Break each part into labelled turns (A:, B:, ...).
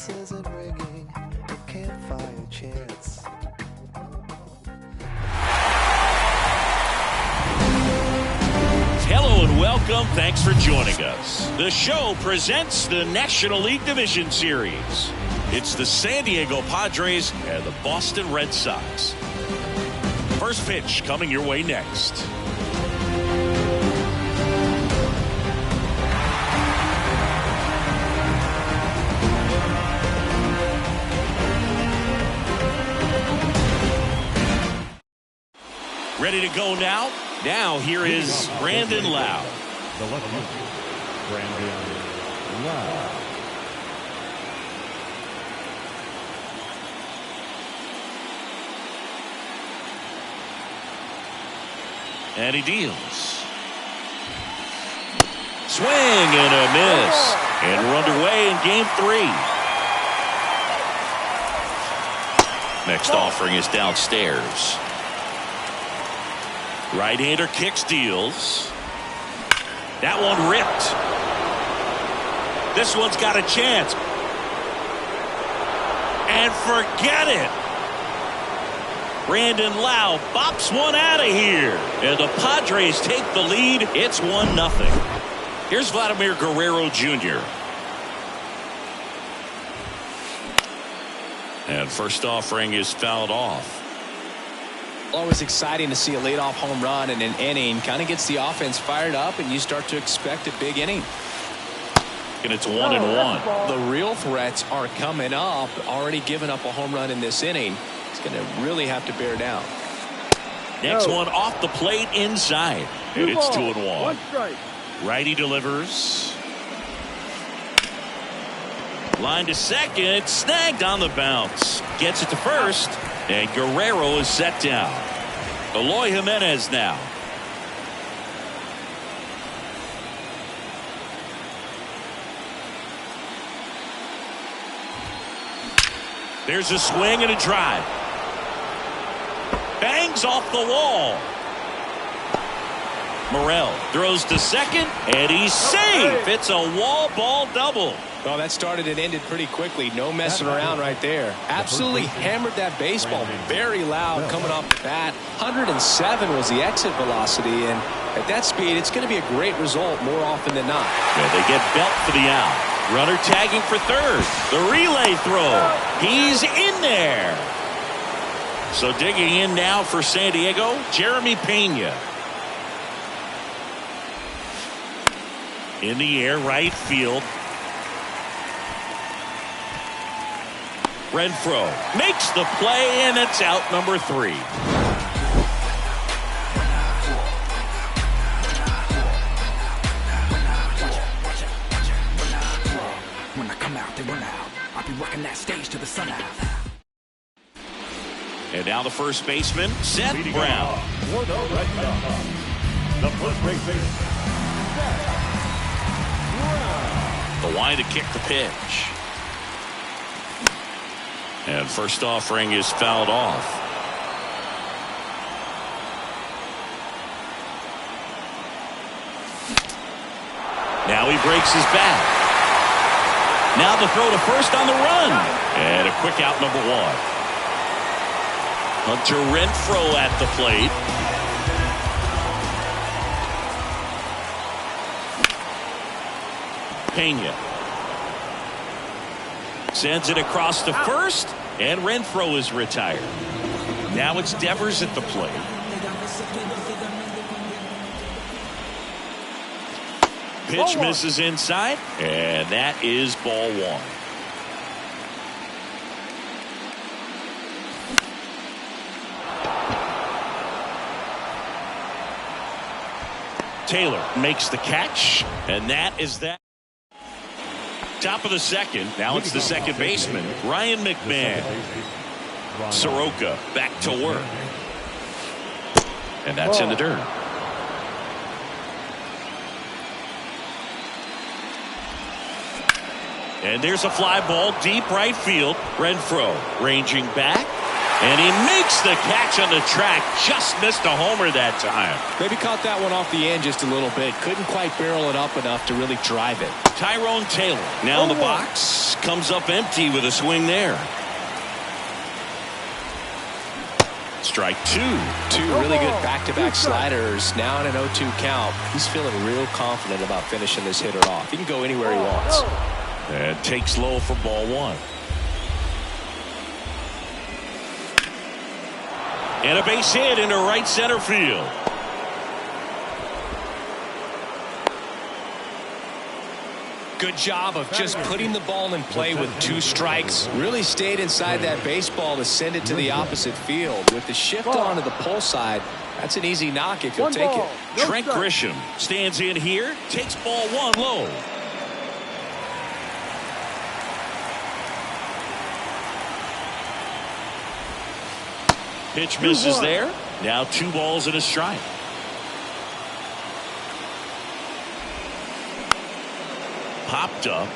A: bells isn't ringing, a campfire chants.
B: Hello and welcome. Thanks for joining us. The show presents the National League Division Series. It's the San Diego Padres and the Boston Red Sox. First pitch coming your way next. Ready to go now? Now here is Brandon Lowe.
C: The left fielder, Brandon Lowe.
B: And he deals. Swing and a miss. And we're underway in game 3. Next offering is downstairs. Right-hander kicks, deals. That one ripped. This one's got a chance. And forget it. Brandon Lowe bops one out of here. And the Padres take the lead. It's 1-0. Here's Vladimir Guerrero Jr. And first offering is fouled off.
D: Always exciting to see a leadoff home run in an inning. Kind of gets the offense fired up, and you start to expect a big inning.
B: And it's 1-1.
D: The real threats are coming up. Already given up a home run in this inning. It's going to really have to bear down.
B: Next one off the plate inside. And it's 2-1.
E: One strike.
B: Righty delivers. Line to second. Snagged on the bounce. Gets it to first. And Guerrero is set down. Eloy Jimenez now. There's a swing and a drive. Bangs off the wall. Morel throws to second, and he's safe. It's a wall ball double.
D: Well, that started and ended pretty quickly. No messing around right there. Absolutely hammered that baseball. Very loud coming off the bat. 107 was the exit velocity, and at that speed, it's going to be a great result more often than not.
B: Yeah, they get Belt for the out. Runner tagging for third. The relay throw. He's in there. So digging in now for San Diego, Jeremy Pena. In the air, right field. Renfroe makes the play, and it's out number 3.
F: When I come out, they run out. I'll be working that stage to the sun out.
B: And now the first baseman, Seth Brown.
C: For the Red Sox, the first baseman, Seth Brown.
B: The line to kick the pitch. And first offering is fouled off. Now he breaks his back. Now the throw to first on the run. And a quick out, number 1. Hunter Renfroe at the plate. Pena sends it across to first, and Renfroe is retired. Now it's Devers at the plate. Pitch misses inside, and that is ball 1. Taylor makes the catch, and that is that. Top of the second. Now it's the second baseman, Ryan McMahon. Soroka back to work. And that's in the dirt. And there's a fly ball deep right field. Renfroe ranging back. And he makes the catch on the track. Just missed a homer that time.
D: Maybe caught that one off the end just a little bit. Couldn't quite barrel it up enough to really drive it.
B: Tyrone Taylor now in the box. Comes up empty with a swing there. Strike two.
D: Two really good back-to-back sliders. Now in an 0-2 count. He's feeling real confident about finishing this hitter off. He can go anywhere he wants.
B: And takes low for ball one. And a base hit into right center field.
D: Good job of just putting the ball in play with 2 strikes. Really stayed inside that baseball to send it to the opposite field. With the shift onto the pull side, that's an easy knock if you'll take it.
B: Trent Grisham stands in here, takes ball one low. Pitch misses there. Now 2 balls and a strike. Popped up.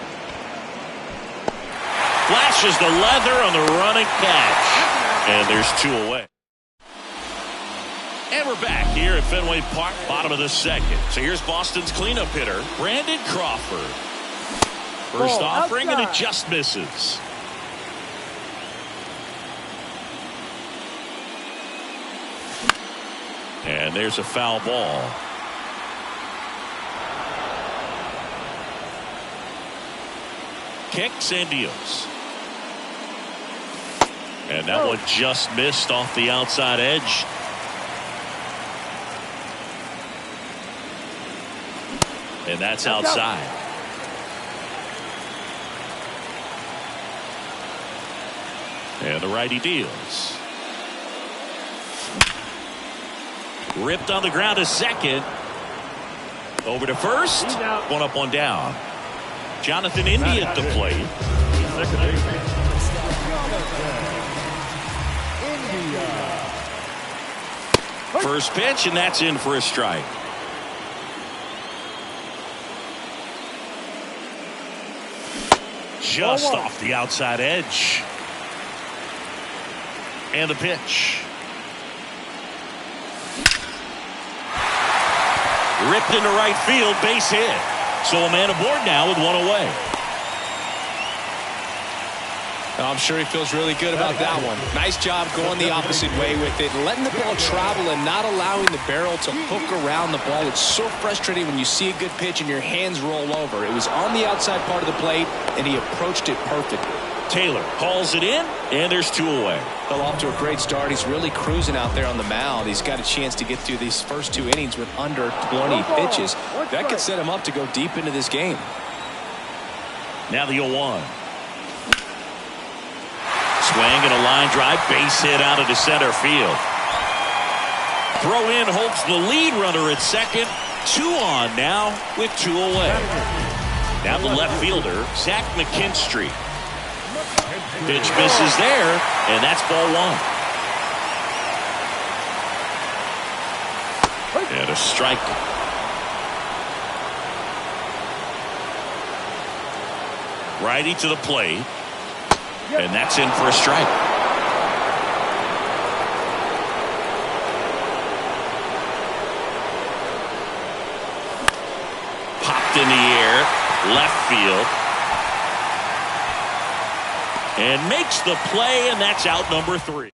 B: Flashes the leather on the running catch. And there's 2 away. And we're back here at Fenway Park, bottom of the second. So here's Boston's cleanup hitter, Brandon Crawford. First offering, and it just misses. And there's a foul ball. Kicks and deals. And that one just missed off the outside edge. And that's outside. And the righty deals. Ripped on the ground to second. Over to first. One up, one down. Jonathan India at the plate. First pitch, and that's in for a strike. Just off the outside edge. And the pitch. Ripped into right field, base hit. So a man aboard now with 1 away.
D: I'm sure he feels really good about that one. Nice job going the opposite way with it, letting the ball travel and not allowing the barrel to hook around the ball. It's so frustrating when you see a good pitch and your hands roll over. It was on the outside part of the plate, and he approached it perfectly.
B: Taylor hauls it in, and there's 2 away.
D: Well, off to a great start. He's really cruising out there on the mound. He's got a chance to get through these first 2 innings with under 20 pitches. That could set him up to go deep into this game.
B: Now the 0-1. Swing and a line drive, base hit out into center field. Throw in holds the lead runner at second. 2 on now with 2 away. Now the left fielder, Zach McKinstry. Pitch misses there, and that's ball 1. And a strike. Righty to the plate. And that's in for a strike. Popped in the air, left field. And makes the play, and that's out number 3.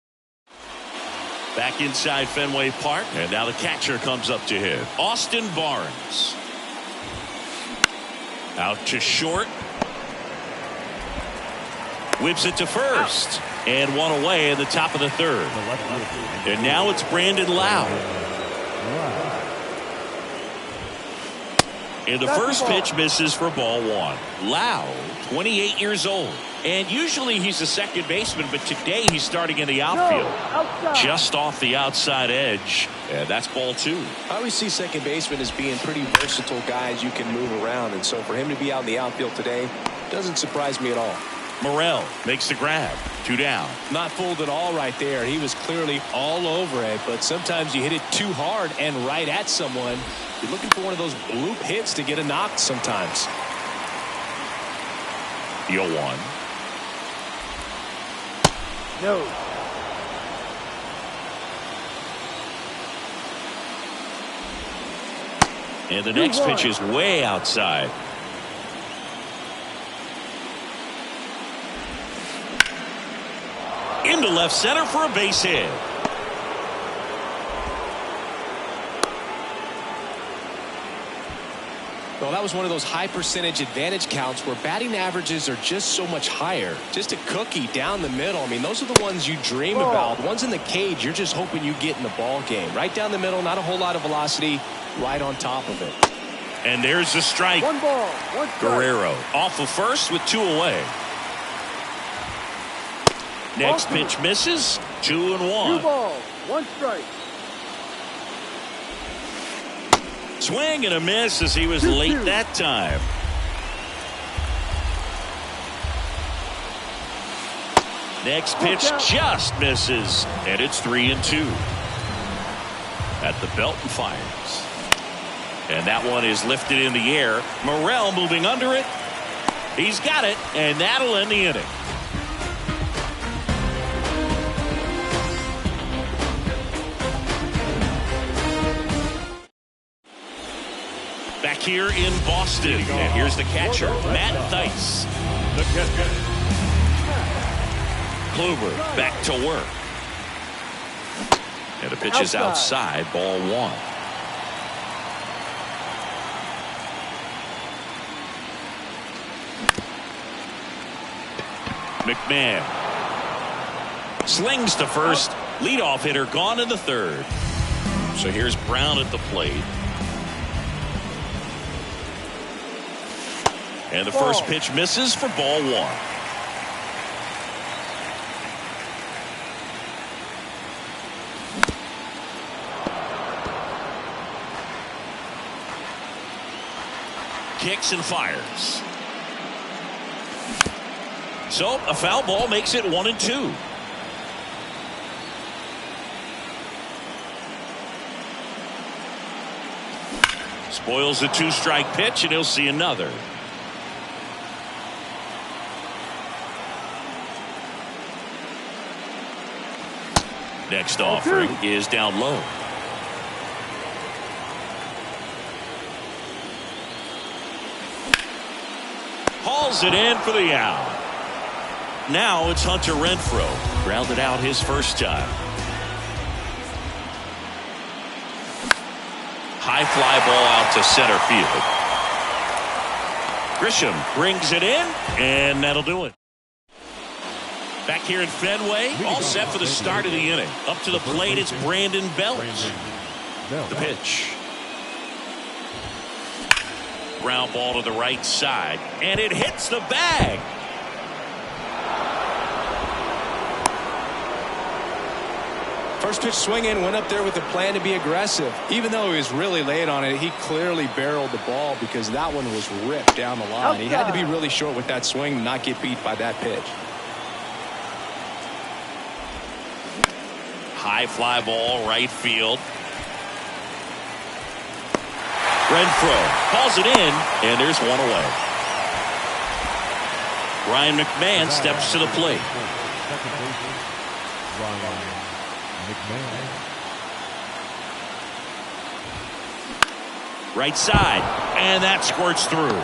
B: Back inside Fenway Park, and now the catcher comes up to hit. Austin Barnes. Out to short. Whips it to first. And 1 away in the top of the 3rd. And now it's Brandon Lowe. And the first pitch misses for ball 1. Lowe, 28 years old. And usually he's a second baseman, but today he's starting in the outfield. Just off the outside edge. And that's ball 2.
D: I always see second basemen as being pretty versatile guys you can move around. And so for him to be out in the outfield today doesn't surprise me at all.
B: Morel makes the grab. 2 down.
D: Not fooled at all right there. He was clearly all over it, but sometimes you hit it too hard and right at someone. You're looking for one of those bloop hits to get a knock sometimes.
B: The 0-1.
E: No.
B: And the next pitch is way outside. Into left center for a base hit.
D: Well, that was one of those high percentage advantage counts where batting averages are just so much higher. Just a cookie down the middle. I mean, those are the ones you dream about. The ones in the cage, you're just hoping you get in the ball game. Right down the middle, not a whole lot of velocity, right on top of it.
B: And there's the strike.
C: 1 ball, 1 strike.
B: Guerrero off of first with 2 away. Next pitch misses. 2-1.
C: 2 balls, 1 strike.
B: Swing and a miss as he was late that time. Next pitch just misses, and it's 3-2. At the belt and fires. And that one is lifted in the air. Morel moving under it. He's got it, and that'll end the inning. Back here in Boston, and here's the catcher, Matt Thaiss.
C: The catcher.
B: Kluber back to work. And the pitch is outside, ball 1. McMahon slings to first. Leadoff hitter gone in the 3rd. So here's Brown at the plate. And the first pitch misses for ball 1. Kicks and fires. So a foul ball makes it 1-2. Spoils the 2-strike pitch, and he'll see another. Next offering is down low. Hauls it in for the out. Now it's Hunter Renfroe. Grounded out his first time. High fly ball out to center field. Grisham brings it in, and that'll do it. Back here in Fenway, all set for the start of the inning. Up to the plate, it's Brandon Belt. The pitch. Ground ball to the right side, and it hits the bag.
D: First pitch swinging, went up there with a plan to be aggressive. Even though he was really late on it, he clearly barreled the ball because that one was ripped down the line. He had to be really short with that swing to not get beat by that pitch.
B: High fly ball, right field. Renfroe calls it in, and there's one away. Ryan McMahon steps to the plate. Right side, and that squirts through.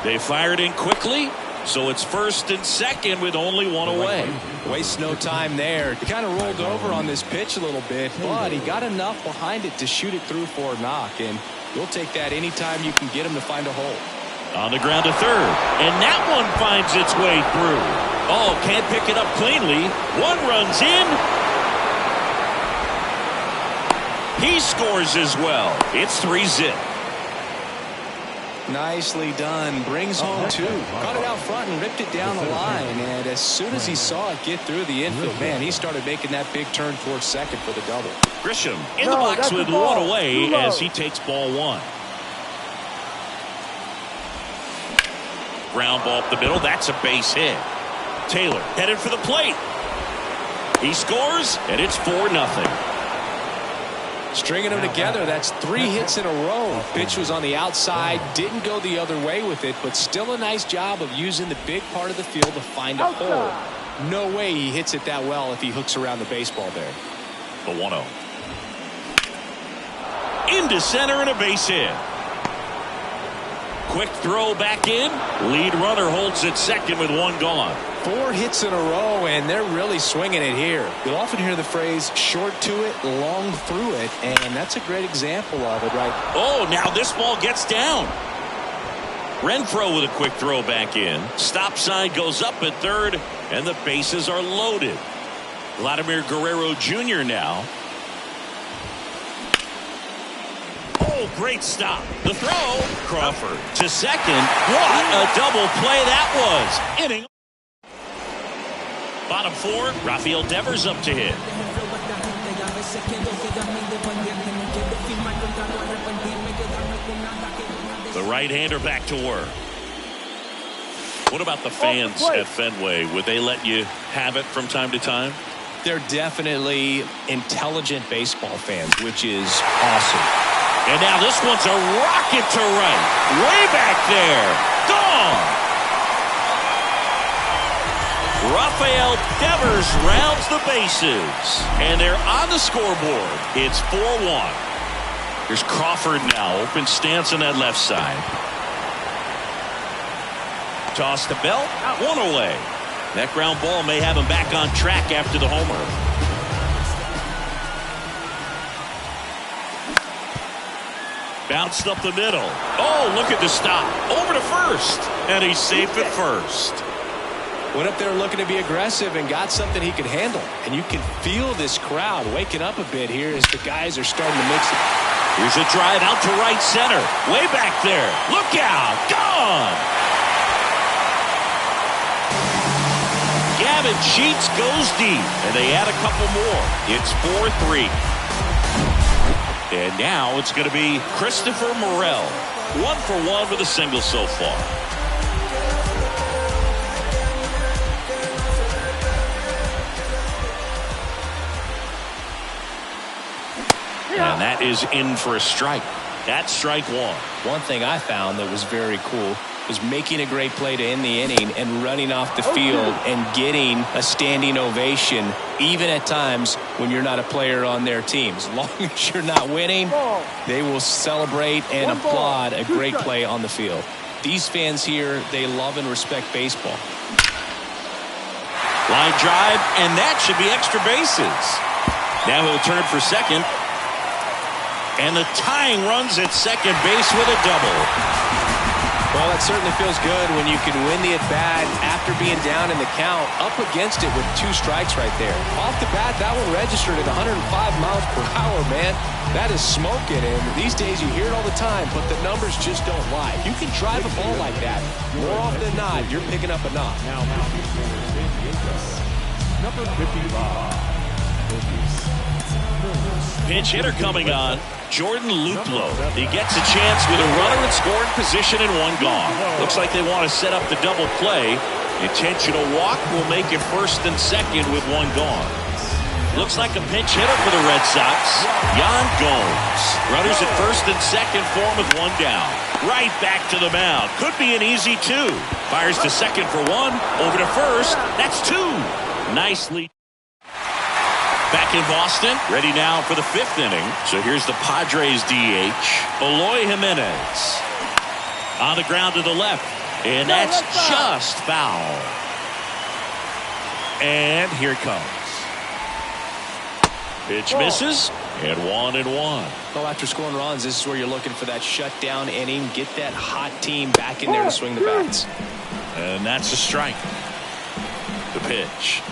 B: They fired in quickly, so it's first and second with only one away.
D: Waste no time there. He kind of rolled over on this pitch a little bit, but he got enough behind it to shoot it through for a knock, and you'll take that anytime you can get him to find a hole.
B: On the ground to third, and that one finds its way through. Oh, can't pick it up cleanly. One runs in. He scores as well. It's 3-zip.
D: Nicely done. Brings home 2. Caught it out front and ripped it down the line. And as soon as he saw it get through the infield, man, he started making that big turn towards second for the double.
B: Grisham in the box with one away as he takes ball 1. Ground ball up the middle. That's a base hit. Taylor headed for the plate. He scores, and it's 4-0.
D: Stringing them together, that's 3 hits in a row. Pitch was on the outside, didn't go the other way with it, but still a nice job of using the big part of the field to find a hole. No way he hits it that well if he hooks around the baseball there.
B: The 1-0. into center and a base hit. Quick throw back in. Lead runner holds at second with one gone.
D: 4 hits in a row, and they're really swinging it here. You'll often hear the phrase short to it, long through it, and that's a great example of it, right?
B: Oh, now this ball gets down. Renfroe with a quick throw back in. Stop sign goes up at third, and the bases are loaded. Vladimir Guerrero Jr. now. Oh, great stop. The throw. Crawford to second. What a double play that was. Inning. Bottom 4, Rafael Devers up to hit. The right-hander back to work. What about the fans at Fenway? Would they let you have it from time to time?
D: They're definitely intelligent baseball fans, which is awesome.
B: And now this one's a rocket to right. Way back there. Gone. Rafael Devers rounds the bases. And they're on the scoreboard. It's 4-1. Here's Crawford now. Open stance on that left side. Toss to Belt. One away. That ground ball may have him back on track after the homer. Bounced up the middle. Oh, look at the stop. Over to first. And he's safe at first.
D: Went up there looking to be aggressive and got something he could handle. And you can feel this crowd waking up a bit here as the guys are starting to mix it.
B: Here's a drive out to right center. Way back there. Look out. Gone. Gavin Sheets goes deep. And they add a couple more. It's 4-3. And now it's going to be Christopher Morel. 1 for 1 with a single so far. And that is in for a strike. That's strike 1.
D: One thing I found that was very cool was making a great play to end the inning and running off the field and getting a standing ovation, even at times when you're not a player on their team. As long as you're not winning, they will celebrate and applaud a great play on the field. These fans here, they love and respect baseball.
B: Line drive, and that should be extra bases. Now he'll turn for second. And the tying runs at second base with a double.
D: Well, that certainly feels good when you can win the at-bat after being down in the count, up against it with 2 strikes right there. Off the bat, that one registered at 105 miles per hour, man. That is smoking, and these days you hear it all the time, but the numbers just don't lie. You can drive a ball like that. More often than not, you're picking up a knock.
C: Now, number 55.
B: Pinch hitter coming on, Jordan Luplow. He gets a chance with a runner in scoring position and 1 gone. Looks like they want to set up the double play. Intentional walk will make it first and second with 1 gone. Looks like a pinch hitter for the Red Sox. Yan Gomes. Runners at first and second for him with 1 down. Right back to the mound. Could be an easy 2. Fires to second for 1. Over to first. That's 2. Nicely. Back in Boston, ready now for the 5th inning. So here's the Padres DH, Eloy Jimenez. On the ground to the left, and that's just foul. And here it comes. Pitch misses, and 1-1.
D: Well, after scoring runs, this is where you're looking for that shutdown inning. Get that hot team back in there to swing the bats.
B: And that's a strike. The pitch.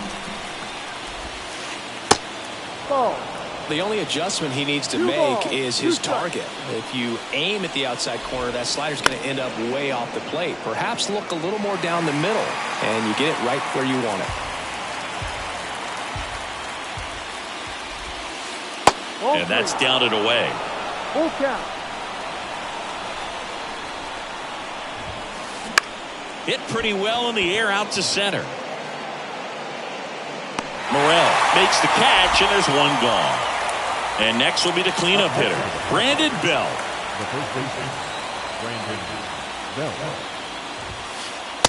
D: The only adjustment he needs to make is his target. If you aim at the outside corner, that slider's going to end up way off the plate. Perhaps look a little more down the middle, and you get it right where you want it.
B: And that's down and away.
C: Full count.
B: Hit pretty well in the air out to center. Morel makes the catch, and there's 1 gone. And next will be the cleanup hitter, Brandon Belt.
C: The first baseman, Brandon Belt.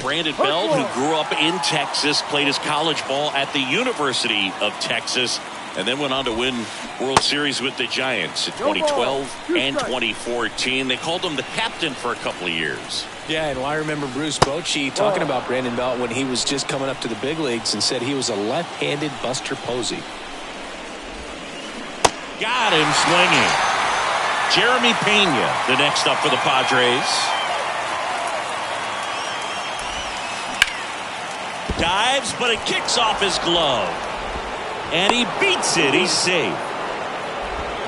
B: Brandon Belt, who grew up in Texas, played his college ball at the University of Texas, And then went on to win World Series with the Giants in 2012 and 2014. They called him the captain for a couple of years.
D: Yeah, and I remember Bruce Bochy talking about Brandon Belt when he was just coming up to the big leagues and said he was a left-handed Buster Posey.
B: Got him swinging. Jeremy Pena, the next up for the Padres. Dives, but it kicks off his glove. And he beats it. He's safe.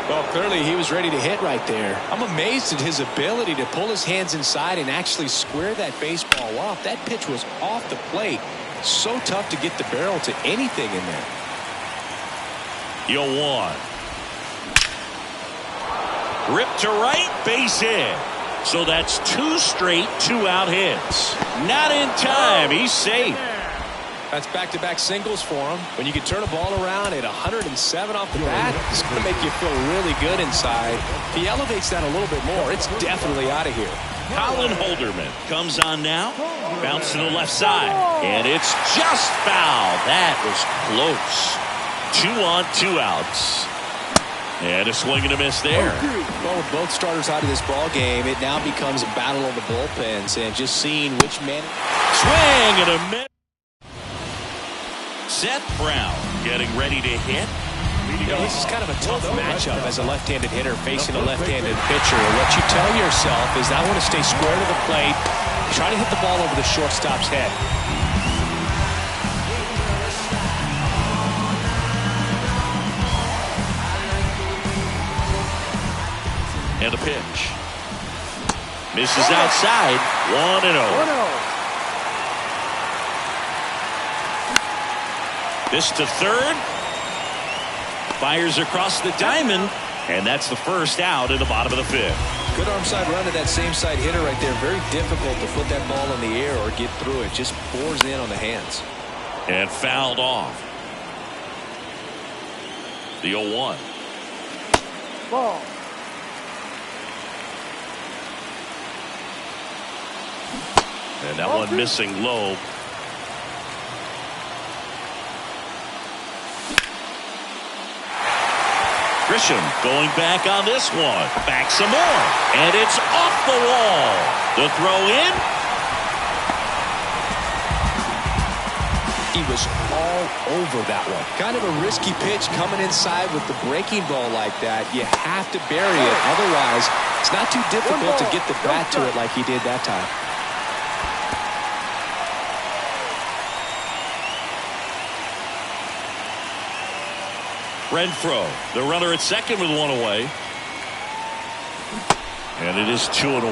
D: Well, clearly he was ready to hit right there. I'm amazed at his ability to pull his hands inside and actually square that baseball off. That pitch was off the plate. So tough to get the barrel to anything in there.
B: 0-1. Rip to right, base hit. So that's 2 straight 2-out hits. Not in time. He's safe.
D: That's back-to-back singles for him. When you can turn a ball around at 107 off the bat, it's going to make you feel really good inside. If he elevates that a little bit more, it's definitely out of here.
B: Colin Holderman comes on now. Bounce to the left side. And it's just foul. That was close. 2 on, 2 outs. And a swing and a miss there.
D: Well, with both starters out of this ball game, it now becomes a battle of the bullpens. And just seeing which man...
B: Swing and a miss. Seth Brown getting ready to hit.
D: You know, this is kind of a tough matchup as a left-handed hitter facing a left-handed pitcher. And what you tell yourself is, I want to stay square to the plate, try to hit the ball over the shortstop's head.
B: And a pitch. Misses outside. 1-0. This to third. Fires across the diamond. And that's the first out in the bottom of the 5th.
D: Good arm side run to that same side hitter right there. Very difficult to put that ball in the air or get through it. Just pours in on the hands.
B: And fouled off. The 0-1.
C: Ball.
B: And that one missing low. Grisham going back on this one. Back some more. And it's off the wall. The throw in.
D: He was all over that one. Kind of a risky pitch coming inside with the breaking ball like that. You have to bury it. Otherwise, it's not too difficult to get the bat to it like he did that time.
B: Renfroe, the runner at second with one away. And it is 2-1.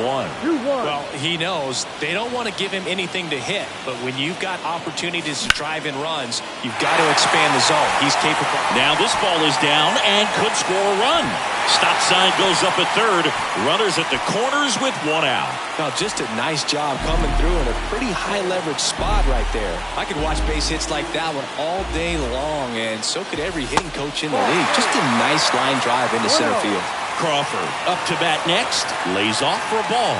D: Well, he knows they don't want to give him anything to hit, but when you've got opportunities to drive in runs, you've got to expand the zone. He's capable.
B: Now this ball is down and could score a run. Stop sign goes up at third. Runners at the corners with 1 out.
D: Now, just a nice job coming through in a pretty high leverage spot right there. I could watch base hits like that one all day long, and so could every hitting coach in the league. Just a nice line drive into center field.
B: Crawford up to bat next. Lays off for a ball.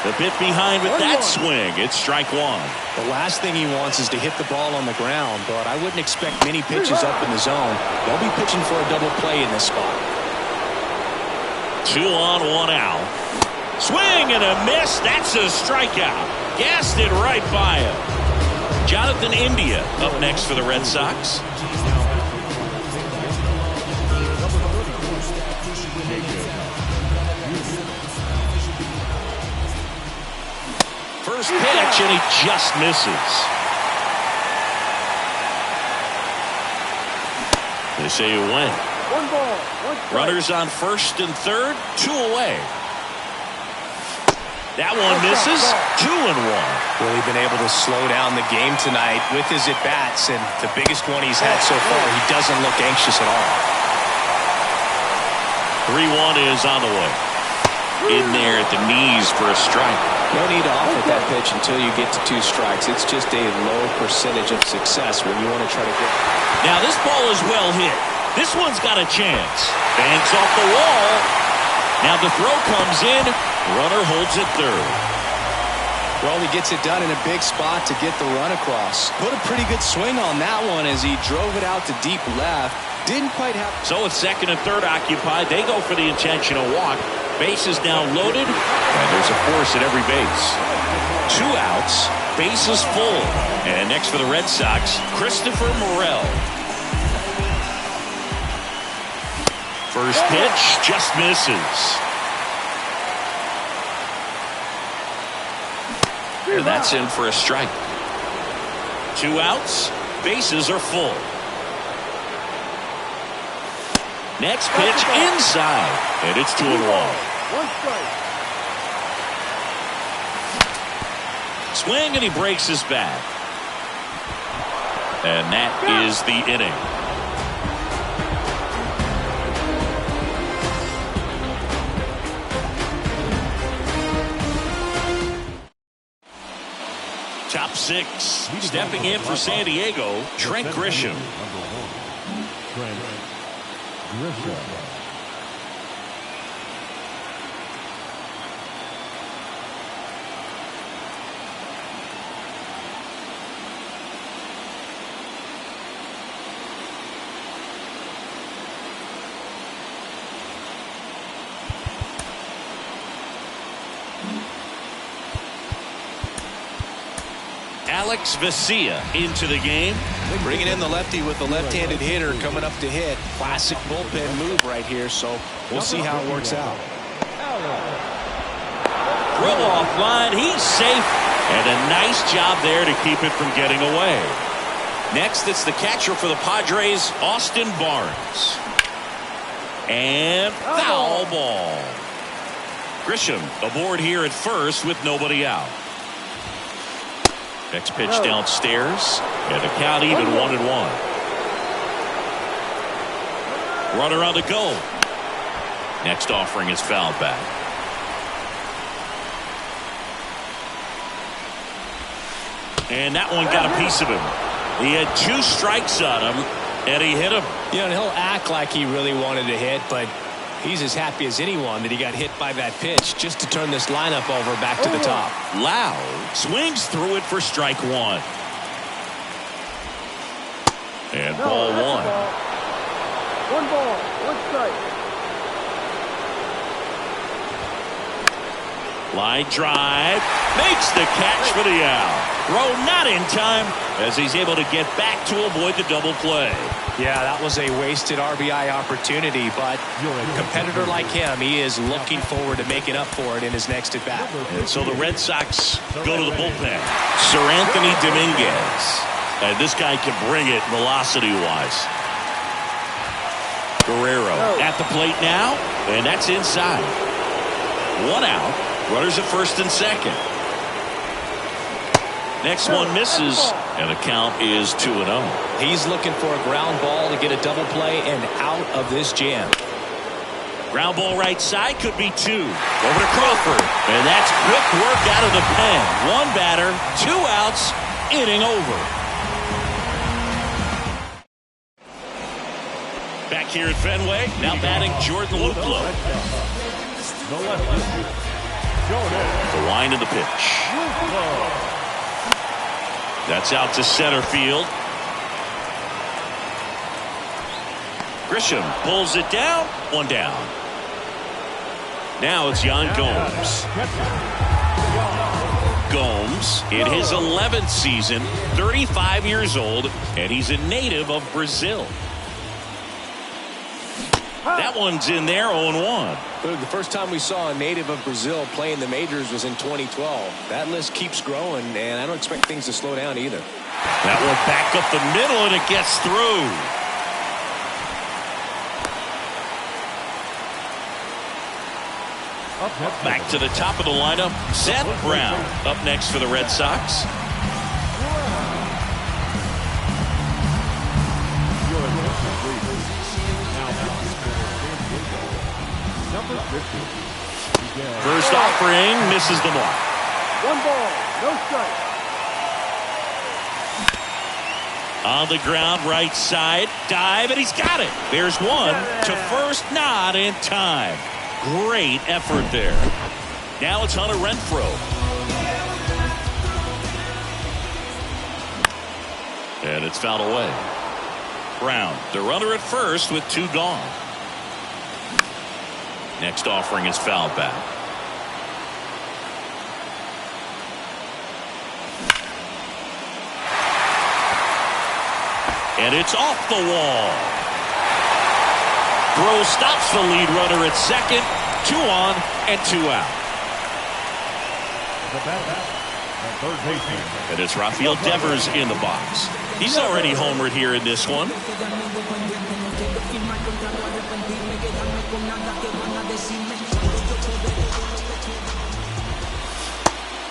B: A bit behind with that swing. It's strike 1.
D: The last thing he wants is to hit the ball on the ground, but I wouldn't expect many pitches up in the zone. They'll be pitching for a double play in this spot.
B: 2 on, 1 out. Swing and a miss. That's a strikeout. Gassed it right by him. Jonathan India up next for the Red Sox. First pitch, and he just misses. They say he went.
C: 1 ball, 1 strike.
B: Runners on first and third, 2 away. That one misses. 2-1.
D: Really been able to slow down the game tonight with his at-bats, and the biggest one he's had so far, he doesn't look anxious at all.
B: 3-1 is on the way. In there at the knees for a strike.
D: No need to offer that pitch until you get to 2 strikes. It's just a low percentage of success when you want to try to get.
B: Now this ball is well hit. This one's got a chance. Banks off the wall. Now the throw comes in. Runner holds at third.
D: Well, he gets it done in a big spot to get the run across. Put a pretty good swing on that one as he drove it out to deep left. Didn't quite have...
B: So it's second and third occupied. They go for the intentional walk. Base is now loaded, and there's a force at every base. 2 outs, bases full. And next for the Red Sox, Christopher Morel. First pitch just misses. And that's in for a strike. 2 outs, bases are full. Next pitch inside, and it's 2-1.
C: 1 strike.
B: Swing, and he breaks his bat. And that is the inning. Top 6, stepping in for San Diego, Trent Grisham.
C: Trent Grisham.
B: Alex Vesia into the game.
D: Bringing in the lefty with the left-handed hitter coming up to hit. Classic bullpen move right here, so we'll see how it works out.
B: Throw off line, he's safe, and a nice job there to keep it from getting away. Next, it's the catcher for the Padres, Austin Barnes. And foul ball. Grisham aboard here at first with nobody out. Next pitch downstairs, and the count even 1-1. Runner on the go. Next offering is fouled back. And that one got a piece of him. He had 2 strikes on him, and he hit him.
D: Yeah, and he'll act like he really wanted to hit, but he's as happy as anyone that he got hit by that pitch just to turn this lineup over back to the top.
B: Lau swings through it for strike 1. And ball 1.
C: 1 ball, 1 strike.
B: Line drive, makes the catch for the out. Throw not in time as he's able to get back to avoid the double play.
D: Yeah, that was a wasted RBI opportunity, but a competitor like him, he is looking forward to making up for it in his next at-bat.
B: And so the Red Sox go to the bullpen. Sir Anthony Dominguez. And this guy can bring it velocity-wise. Guerrero at the plate now, and that's inside. 1 out. Runners at first and second. Next one misses, and the count is 2-0.
D: He's looking for a ground ball to get a double play and out of this jam.
B: Ground ball right side, could be 2. Over to Crawford, and that's quick work out of the pen. 1 batter, 2 outs, inning over. Back here at Fenway, now batting Jordan Luplow.
C: The lefty, Jordan.
B: The line of the pitch. That's out to center field. Grisham pulls it down. 1 down. Now it's Yan Gomes. Gomes in his 11th season, 35 years old, and he's a native of Brazil. That one's in there, 0-1.
D: The first time we saw a native of Brazil play in the majors was in 2012. That list keeps growing, and I don't expect things to slow down either.
B: That one back up the middle, and it gets through. Back to the top of the lineup, Seth Brown up next for the Red Sox. First offering misses the mark.
C: 1 ball, no strike.
B: On the ground, right side, dive, and he's got it. There's 1 to first, not in time. Great effort there. Now it's Hunter Renfroe. And it's fouled away. Brown, the runner at first with 2 gone. Next offering is fouled back. And it's off the wall. Throw stops the lead runner at second. 2 on and 2 out. And it's Rafael Devers in the box. He's already homered here in this one.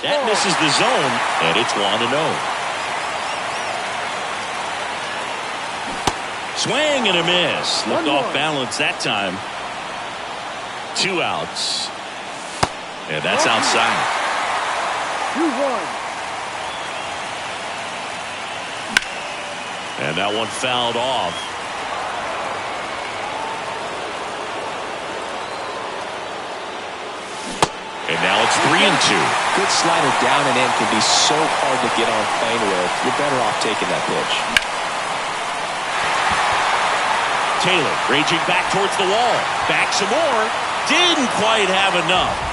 B: That misses the zone, and it's 1-0. Swing and a miss. Looked off balance that time. 2 outs. And that's outside.
C: 2-1.
B: And that one fouled off. And now it's 3-2.
D: Good slider down and in can be so hard to get on plane with. You're better off taking that pitch.
B: Taylor raging back towards the wall. Back some more. Didn't quite have enough.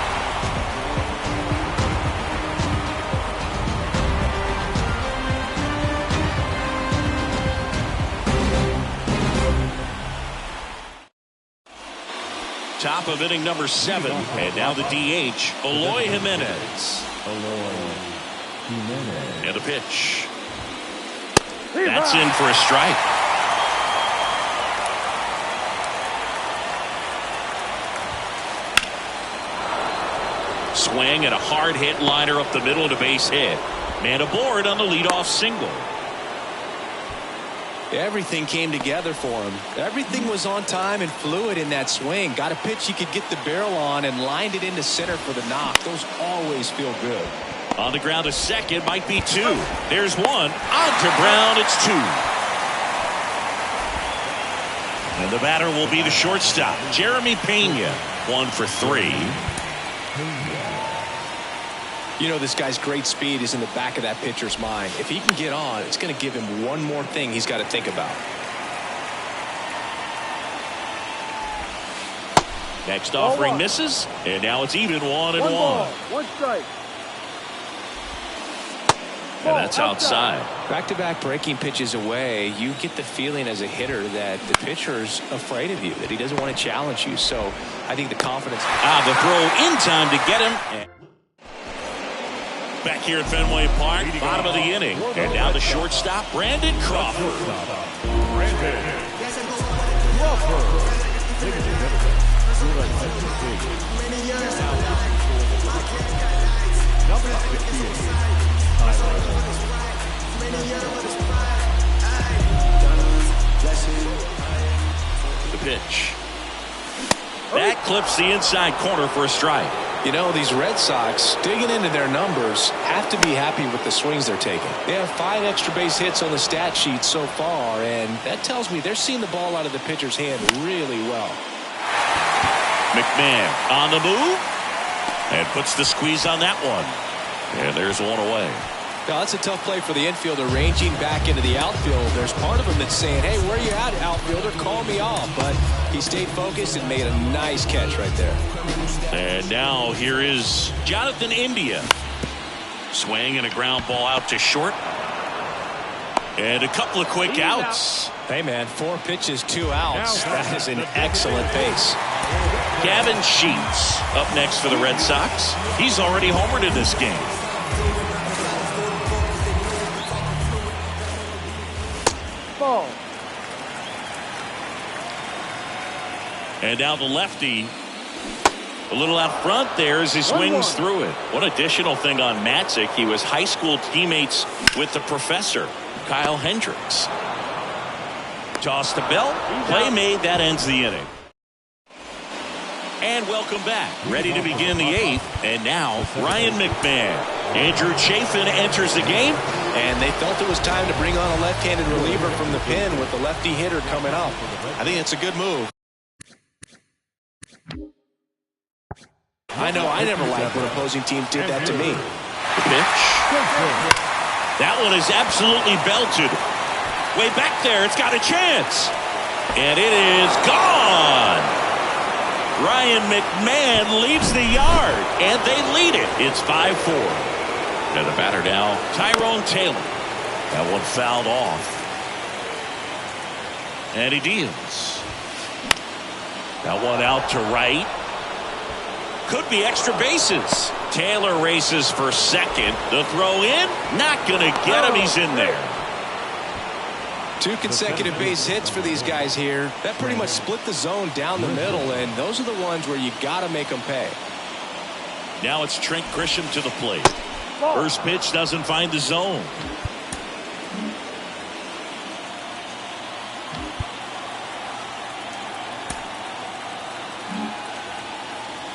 B: Top of inning number 7. And now the DH, Eloy Jimenez. And a pitch. That's in for a strike. Swing and a hard hit liner up the middle and a base hit. Man aboard on the leadoff single.
D: Everything came together for him. Everything was on time and fluid in that swing. Got a pitch he could get the barrel on and lined it into center for the knock. Those always feel good.
B: On the ground to second, might be 2. There's 1. On to Brown, it's 2. And the batter will be the shortstop, Jeremy Pena. 1 for 3.
D: You know, this guy's great speed is in the back of that pitcher's mind. If he can get on, it's going to give him one more thing he's got to think about.
B: Next offering misses, and now it's even 1-1.
C: 1 strike.
B: And that's outside.
D: Back-to-back breaking pitches away, you get the feeling as a hitter that the pitcher's afraid of you, that he doesn't want to challenge you. So I think the confidence.
B: The throw in time to get him. Back here at Fenway Park, bottom of the inning. And now the shortstop, Brandon Crawford. The pitch. That clips the inside corner for a strike.
D: You know, these Red Sox, digging into their numbers, have to be happy with the swings they're taking. They have 5 extra base hits on the stat sheet so far, and that tells me they're seeing the ball out of the pitcher's hand really well.
B: McMahon on the move and puts the squeeze on that one. And there's 1 away.
D: Now, that's a tough play for the infielder, ranging back into the outfield. There's part of him that's saying, hey, where you at, outfielder? Call me off. But he stayed focused and made a nice catch right there.
B: And now here is Jonathan India. Swing and a ground ball out to short. And a couple of quick outs.
D: Hey, man, 4 pitches, 2 outs. That is an excellent pace.
B: Gavin Sheets up next for the Red Sox. He's already homered in this game.
C: Ball.
B: And now the lefty. A little out front there as he swings through it. One additional thing on Matzik, he was high school teammates with the professor, Kyle Hendricks. Toss to Bell. Play made. That ends the inning. And welcome back. Ready to begin the 8th. And now Ryan McMahon. Andrew Chafin enters the game.
D: And they felt it was time to bring on a left-handed reliever from the pen with the lefty hitter coming up. I think it's a good move. I know I never liked when opposing teams did that to me.
B: The pitch. That one is absolutely belted. Way back there. It's got a chance. And it is gone. Ryan McMahon leaves the yard, and they lead it. It's 5-4. And the batter now, Tyrone Taylor. That one fouled off. And he deals. That one out to right. Could be extra bases. Taylor races for second. The throw in, not going to get him. He's in there.
D: 2 consecutive base hits for these guys here. That pretty much split the zone down the middle, and those are the ones where you got to make them pay.
B: Now it's Trent Grisham to the plate. First pitch doesn't find the zone.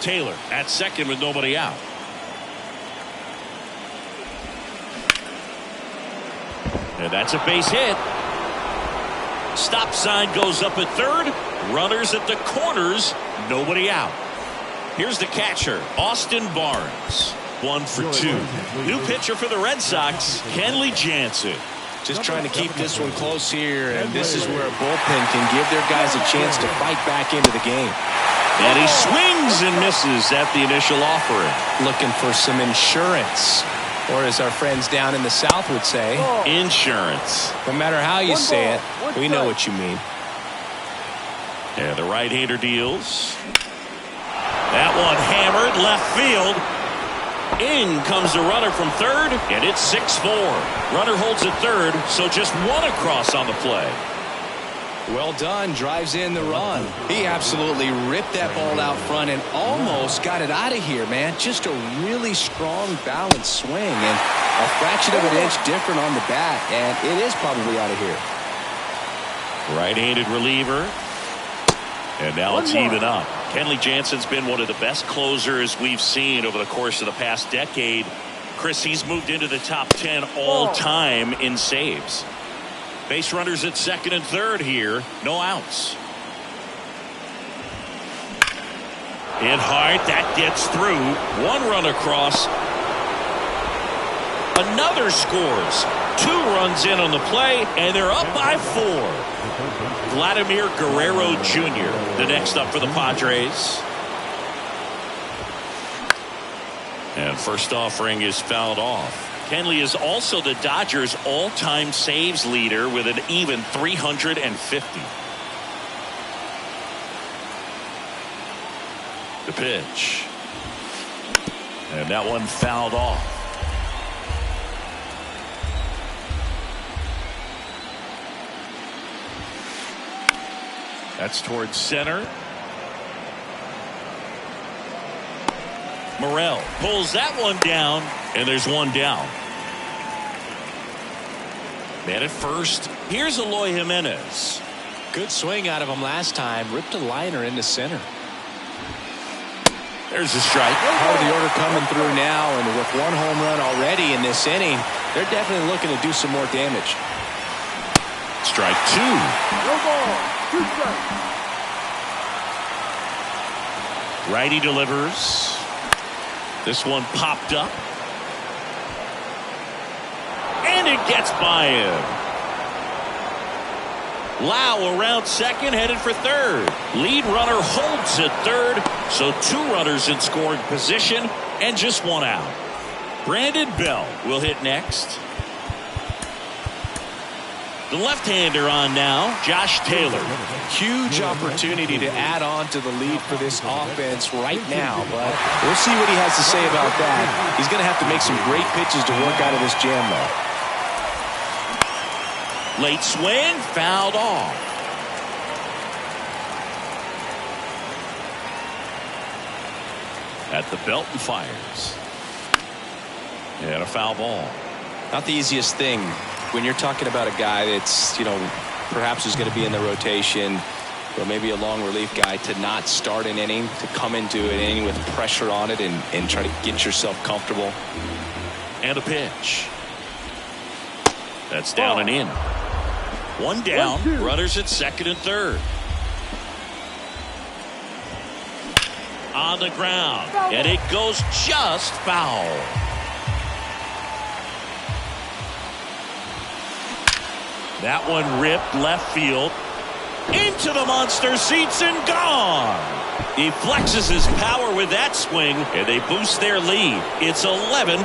B: Taylor at second with nobody out. And that's a base hit. Stop sign goes up at third. Runners at the corners. Nobody out. Here's the catcher, Austin Barnes. 1 for 2. New pitcher for the Red Sox, Kenley Jansen.
D: Just trying to keep this one close here, and this is where a bullpen can give their guys a chance to fight back into the game.
B: And he swings and misses at the initial offering.
D: Looking for some insurance, or as our friends down in the South would say,
B: insurance.
D: No matter how you say it, we know what you mean.
B: And the right-hander deals. That one hammered left field. In comes the runner from third, and it's 6-4. Runner holds at third, so just one across on the play.
D: Well done, drives in the run. He absolutely ripped that ball out front and almost got it out of here, man. Just a really strong, balanced swing, and a fraction of an inch different on the bat, and it is probably out of here.
B: Right-handed reliever. And now it's even up. Kenley Jansen's been one of the best closers we've seen over the course of the past decade. Chris, he's moved into the top 10 all-time in saves. Base runners at second and third here. No outs. Hit hard. That gets through. One run across. Another scores. 2 runs in on the play, and they're up by 4. Vladimir Guerrero Jr. the next up for the Padres. And first offering is fouled off. Kenley is also the Dodgers all-time saves leader with an even 350. The pitch. And that one fouled off. That's towards center. Morel pulls that one down, and there's one down. Man at first. Here's Eloy Jimenez.
D: Good swing out of him last time. Ripped a liner into center.
B: There's a strike.
D: Part of the order coming through now, and with 1 home run already in this inning, they're definitely looking to do some more damage.
B: Strike 2.
C: No ball. 2 strikes.
B: Righty delivers. This one popped up. And it gets by him. Lau around second, headed for third. Lead runner holds at third, so 2 runners in scoring position and just 1 out. Brandon Bell will hit next. The left-hander on now, Josh Taylor.
D: Huge opportunity to add on to the lead for this offense right now, but we'll see what he has to say about that. He's going to have to make some great pitches to work out of this jam, though.
B: Late swing, fouled off. At the belt and fires. And a foul ball.
D: Not the easiest thing when you're talking about a guy that's, perhaps is going to be in the rotation, or maybe a long relief guy, to not start an inning, to come into an inning with pressure on it and try to get yourself comfortable.
B: And a pitch. That's down and in. 1 down, runners at second and third. On the ground, and it goes just foul. That one ripped left field. Into the monster seats and gone. He flexes his power with that swing, and they boost their lead. It's 11-4.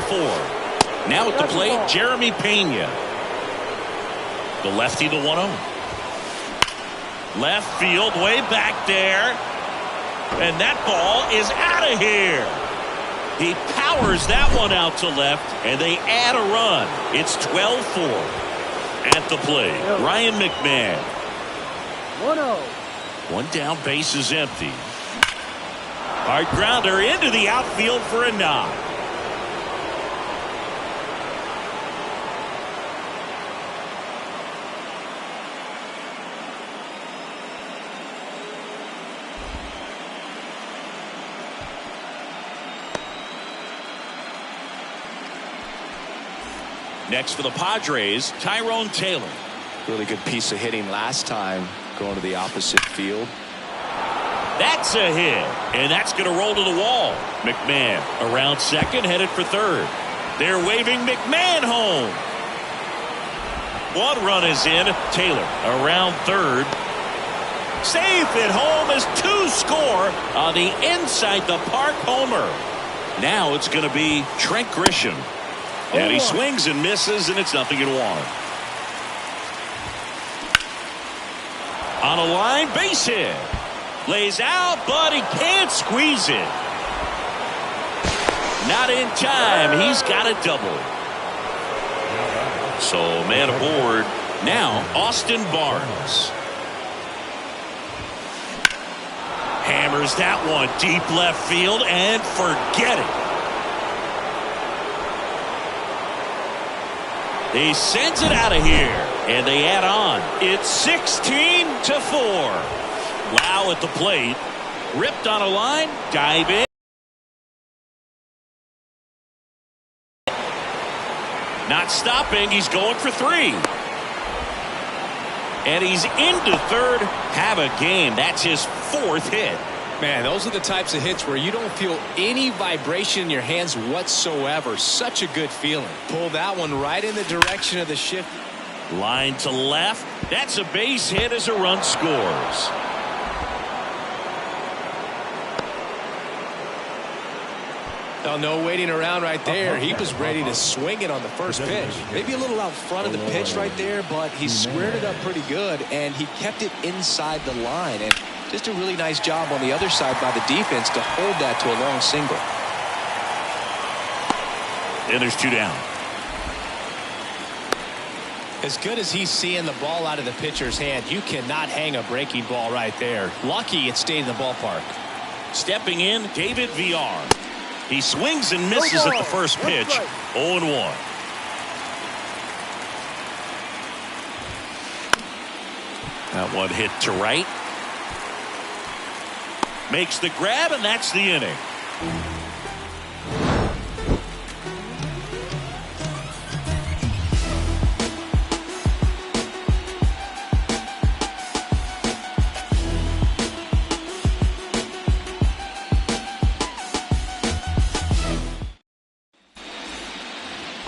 B: Now at the plate, Jeremy Pena. The lefty, the 1-0. Left field, way back there. And that ball is out of here. He powers that one out to left, and they add a run. It's 12-4. At the plate, Ryan McMahon.
E: 1-0.
B: One down, base is empty. Hard grounder into the outfield for a knock. Next for the Padres, Tyrone Taylor.
D: Really good piece of hitting last time, going to the opposite field.
B: That's a hit, and that's going to roll to the wall. McMahon around second, headed for third. They're waving McMahon home. One run is in. Taylor around third. Safe at home as two score on the inside the park homer. Now it's going to be Trent Grisham. And he swings and misses, and it's 0-1. On a line, base hit. Lays out, but he can't squeeze it. Not in time. He's got a double. So man aboard. Now Austin Barnes. Hammers that one deep left field and forget it. He sends it out of here, and they add on. It's 16-4. Lau at the plate. Ripped on a line. Dive in. Not stopping. He's going for three. And he's into third. Have a game. That's his fourth hit.
D: Man, those are the types of hits where you don't feel any vibration in your hands whatsoever. Such a good feeling. Pull that one right in the direction of the shift.
B: Line to left. That's a base hit as a run scores.
D: Oh, no waiting around right there. He was ready to swing it on the first pitch. Maybe a little out front of the pitch right there, but he squared it up pretty good, and he kept it inside the line. And just a really nice job on the other side by the defense to hold that to a long single.
B: And there's two down.
D: As good as he's seeing the ball out of the pitcher's hand, you cannot hang a breaking ball right there. Lucky it stayed in the ballpark.
B: Stepping in, David Villar. He swings and misses at the first pitch. 0-1. That one hit to right. Makes the grab, and that's the inning.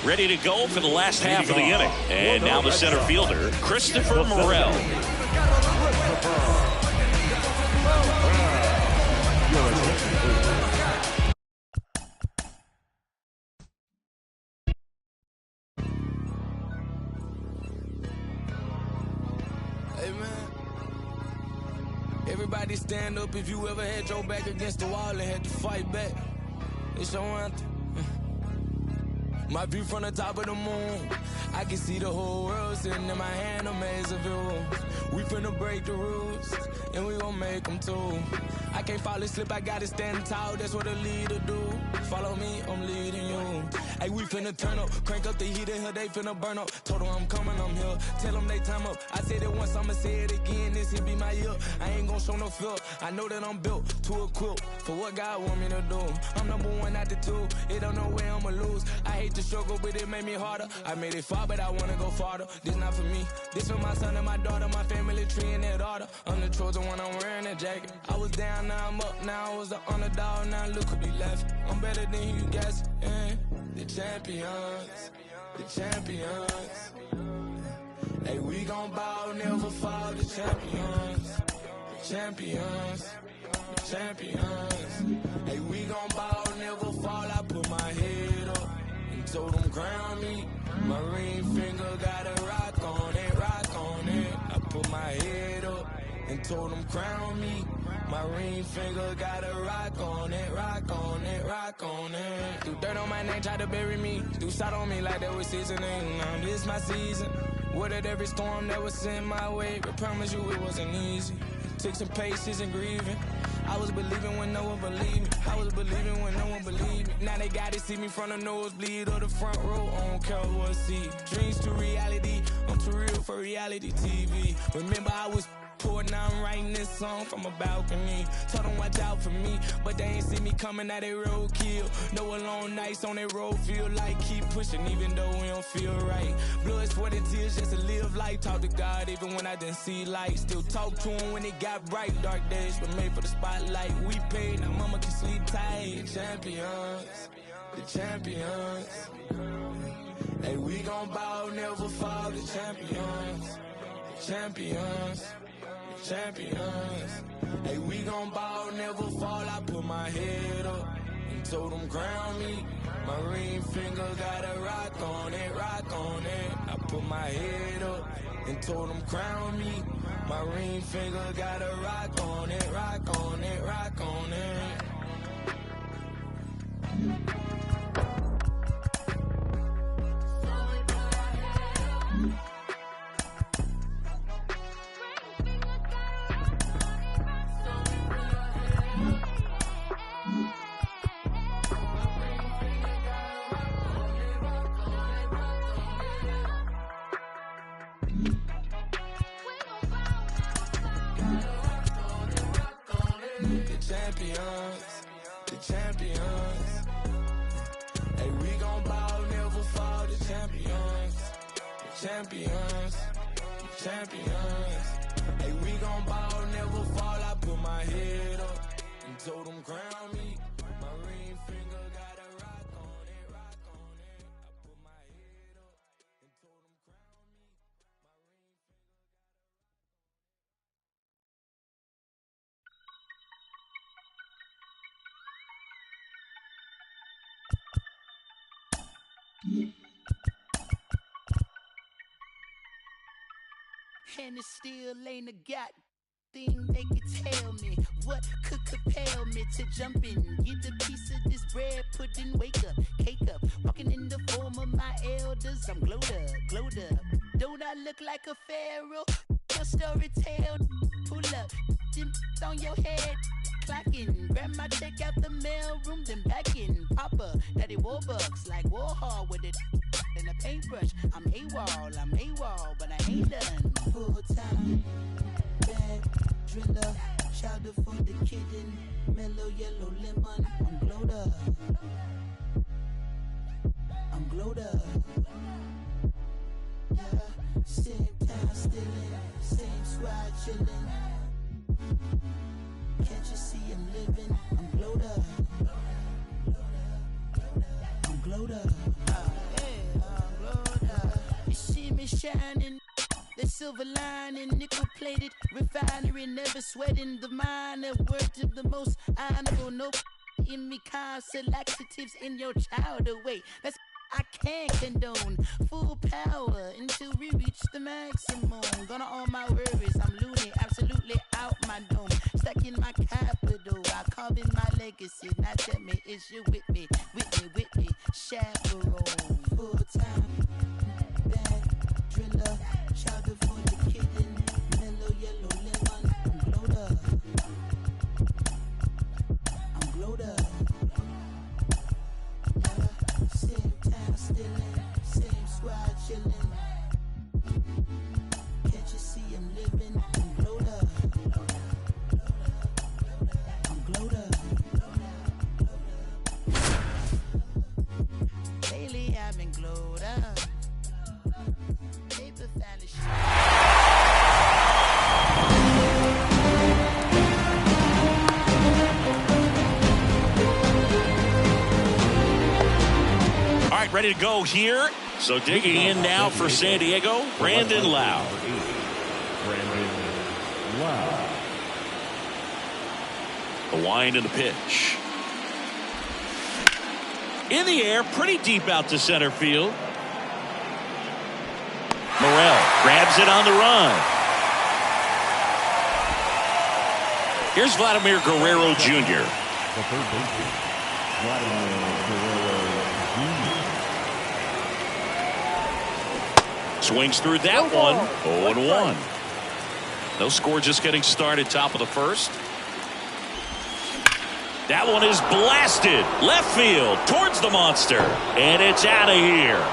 B: Ready to go for the last half of the inning. And now the center fielder, Christopher Morel.
G: Hey man, everybody stand up if you ever had your back against the wall and had to fight back. It's your anthem. My view from the top of the moon, I can see the whole world sitting in my hand, a maze of views. We finna break the rules, and we gon' make them too. I can't fall asleep, I gotta stand tall, that's what a leader do. Follow me, I'm leading you. Hey, we finna turn up, crank up the heat in here, they finna burn up. Told them I'm coming, I'm here, tell them they time up. I said it once, I'ma say it again, this here be my year. I ain't gon' show no fear, I know that I'm built to equip for what God want me to do. I'm number one out the two, it don't know where I'ma lose. I hate the struggle, but it made me harder. I made it far, but I wanna go farther. This not for me, this for my son and my daughter, my family tree and that order. I'm the Trojan when I'm wearing a jacket. I was down, now I'm up, now I was the underdog, now look who be left. I'm better than you guys, yeah. The champions, the champions. Hey, we gon' ball, never fall. The champions, the champions, the champions. Hey, we gon' ball, never fall. I put my head up and told them crown me. My ring finger got a rock on it, rock on it. I put my head up and told them crown me. My ring finger got a rock on it, rock on it, rock on it. Threw dirt on my name, tried to bury me. Threw shot on me like that was seasoning. Now this my season. Weathered every storm that was sent my way, but promise you it wasn't easy. Took some patience and grieving. I was believing when no one believed me. I was believing when no one believed me. Now they gotta see me from the nosebleed or the front row. I don't care what see. Dreams to reality. I'm too real for reality TV. Remember I was poor, now I'm writing this song from a balcony. Told them watch out for me, but they ain't see me coming at a roadkill. No alone nights on that road, feel like keep pushing even though we don't feel right. Blood, sweat, and tears just to live life. Talk to God even when I didn't see light. Still talk to him when it got bright. Dark days were made for the spotlight. We paid, now mama can sleep tight. The champions, the champions. Hey, we gon' ball, never fall. The champions, the champions. Champions. Hey, we gon' ball, never fall. I put my head up and told them crown me. My ring finger got a rock on it, rock on it. I put my head up and told them crown me. My ring finger got a rock on it, rock on it, rock on it. The champions. Hey, we gon' ball, never fall. The champions, the champions, the champions. Hey, we gon' ball, never fall. I put my head up and told them crown me. My ring finger got a rock on it, rock on it. I put my head up and told them crown me. My ring finger got a
H: And it still ain't a god thing they could tell me. What could compel me to jump in, get a piece of this bread, pudding, wake up, cake up, walking in the form of my elders. I'm glowed up, glowed up. Don't I look like a pharaoh? Your story tale, pull up, dim on your head. Clocking, grab my check out the mail room, then back in. Papa, Daddy Warbucks, like Warhol with it and a paintbrush. I'm AWOL, but I ain't done. Full time, bad driller, chowder for the kitten, mellow yellow lemon. I'm glowed up, I'm glowed up. Yeah, same time stillin', same squad chillin'. Can't you see I'm living? I'm glowed up. I'm glowed up. I'm glowed up. You see me shining, the silver lining, nickel plated refinery, never sweating the minor. Word to the most honorable, no in me, constant laxatives in your child away. That's I can't condone. Full power until we reach the maximum. Gonna all my worries, I'm loony, absolutely out my dome. Stuck in my capital, I carve in my legacy. Now tell me, is you with me, chaperone. Full time, bad driller, chowder for the kitten, mellow yellow lemon. I'm glowed up, I'm glowed up. Yeah, same time stillin', same squad chillin'. Can't you see I'm living? I'm glowed up, I'm glowed up. Lately I've been glowed up. Paper family shit.
B: All right, ready to go here. So digging in now for San Diego, Brandon Lau. The wind and the pitch. In the air, pretty deep out to center field. Morel grabs it on the run. Here's Vladimir Guerrero Jr. Swings through that one. 0-1. No score, just getting started. Top of the first. That one is blasted left field towards the monster, and it's out of here.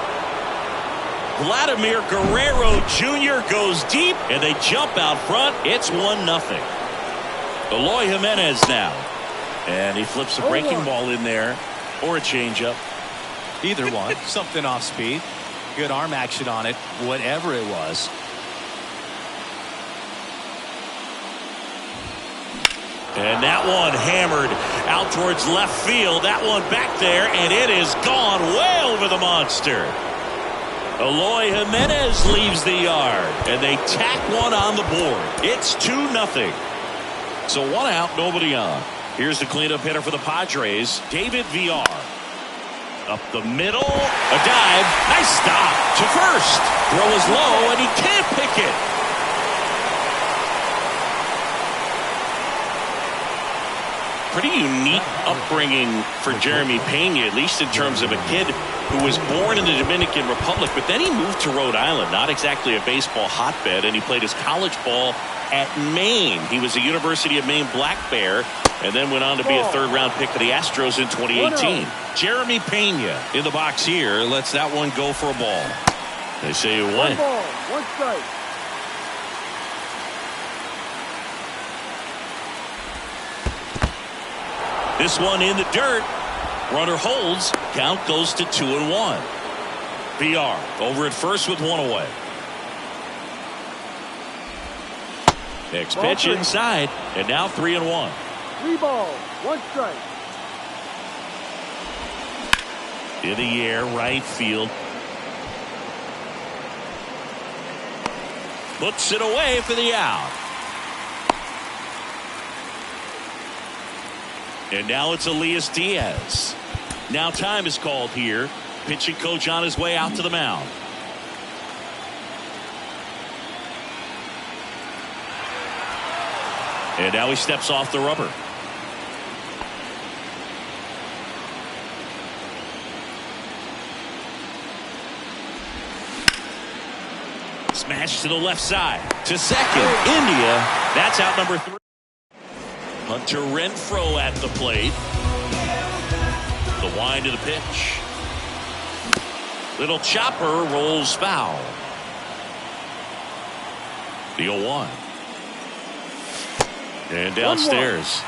B: Vladimir Guerrero Jr. goes deep, and they jump out front. It's 1-0. Eloy Jimenez now, and he flips a breaking ball in there, or a changeup.
D: Either one. Something off speed. Good arm action on it, whatever it was.
B: And that one hammered out towards left field. That one back there, and it is gone way over the monster. Eloy Jimenez leaves the yard, and they tack one on the board. It's 2-0. So 1 out, nobody on. Here's the cleanup hitter for the Padres, David Villar. Up the middle, a dive, nice stop to first. Throw is low, and he can't pick it. Pretty unique upbringing for Jeremy Pena, at least in terms of a kid who was born in the Dominican Republic, but then he moved to Rhode Island, not exactly a baseball hotbed, and he played his college ball at Maine. He was a University of Maine Black Bear, and then went on to be a third-round pick of the Astros in 2018. Jeremy Pena in the box here lets that one go for a ball. They say you win.
E: 1 ball, 1 strike.
B: This one in the dirt. Runner holds. Count goes to 2-1. VR over at first with 1 away. Next pitch inside, and now 3-1.
E: 3 balls, 1 strike.
B: In the air, right field. Puts it away for the out. And now it's Elias Diaz. Now time is called here. Pitching coach on his way out to the mound. And now he steps off the rubber. Smash to the left side. To second. India. That's out number 3. Hunter Renfroe at the plate. The wind of the pitch. Little chopper rolls foul. The 0-1. And downstairs.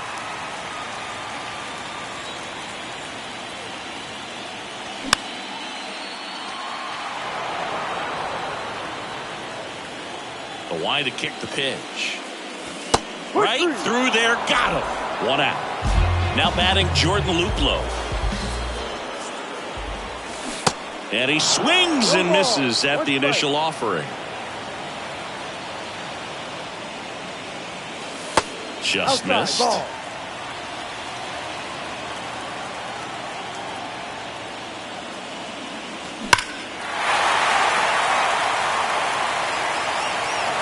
B: The wind to kick the pitch. Right through there, got him. 1 out. Now batting Jordan Luplow. And he swings and misses at the initial offering. Just missed.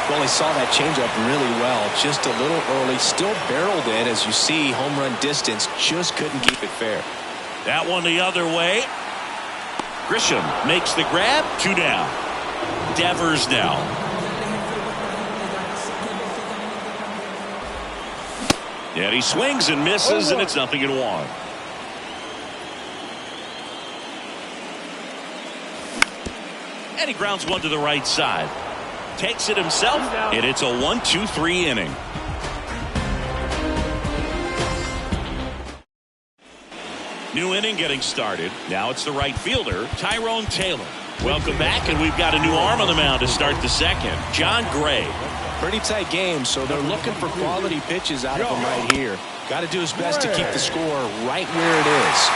D: Well, he saw that changeup really well. Just a little early. Still barreled it. As you see, home run distance. Just couldn't keep it fair.
B: That one the other way. Grisham makes the grab. 2 down. Devers now. And he swings and misses, and it's 0-1. And he grounds one to the right side. Takes it himself, and it's a 1-2-3 inning. New inning getting started. Now it's the right fielder, Tyrone Taylor. Welcome back, and we've got a new arm on the mound to start the second, John Gray.
D: Pretty tight game, so they're looking for quality pitches out of him right here. Got to do his best to keep the score right where it is.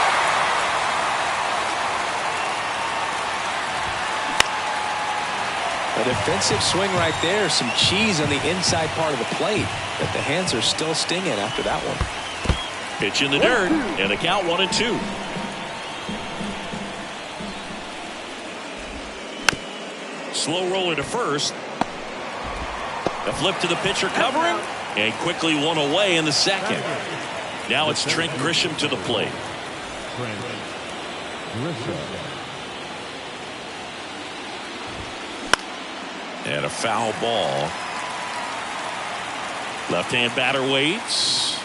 D: defensive swing right there. Some cheese on the inside part of the plate. But the hands are still stinging after that one.
B: Pitch in the dirt, and a count 1-2. Slow roller to first. A flip to the pitcher covering, and quickly one away in the second. Now it's Trent Grisham to the plate. And a foul ball. Left-hand batter waits.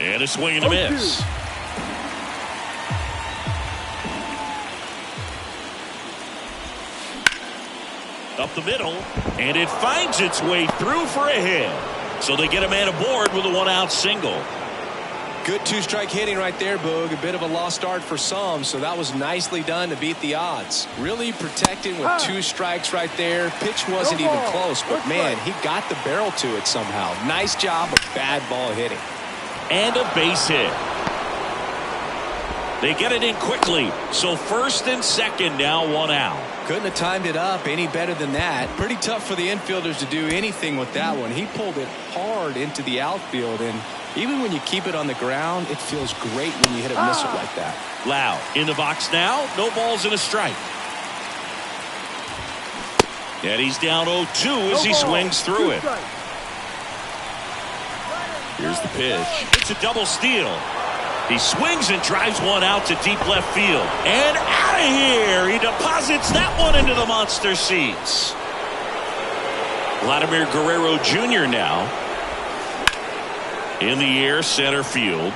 B: And a swing and a miss. Up the middle, and it finds its way through for a hit. So they get a man aboard with a one-out single.
D: Good two-strike hitting right there, Boog. A bit of a lost start for some, so that was nicely done to beat the odds. Really protecting with 2 strikes right there. Pitch wasn't even close, but man, he got the barrel to it somehow. Nice job of bad ball hitting.
B: And a base hit. They get it in quickly, so first and second now, 1 out.
D: Couldn't have timed it up any better than that. Pretty tough for the infielders to do anything with that one. He pulled it hard into the outfield, and even when you keep it on the ground, it feels great when you hit a missile like that.
B: Lau in the box now, no balls and a strike. And he's down 0-2 as he swings through it. Here's the pitch. It's a double steal. He swings and drives one out to deep left field. And out of here. He deposits that one into the monster seats. Vladimir Guerrero Jr. now. In the air, center field.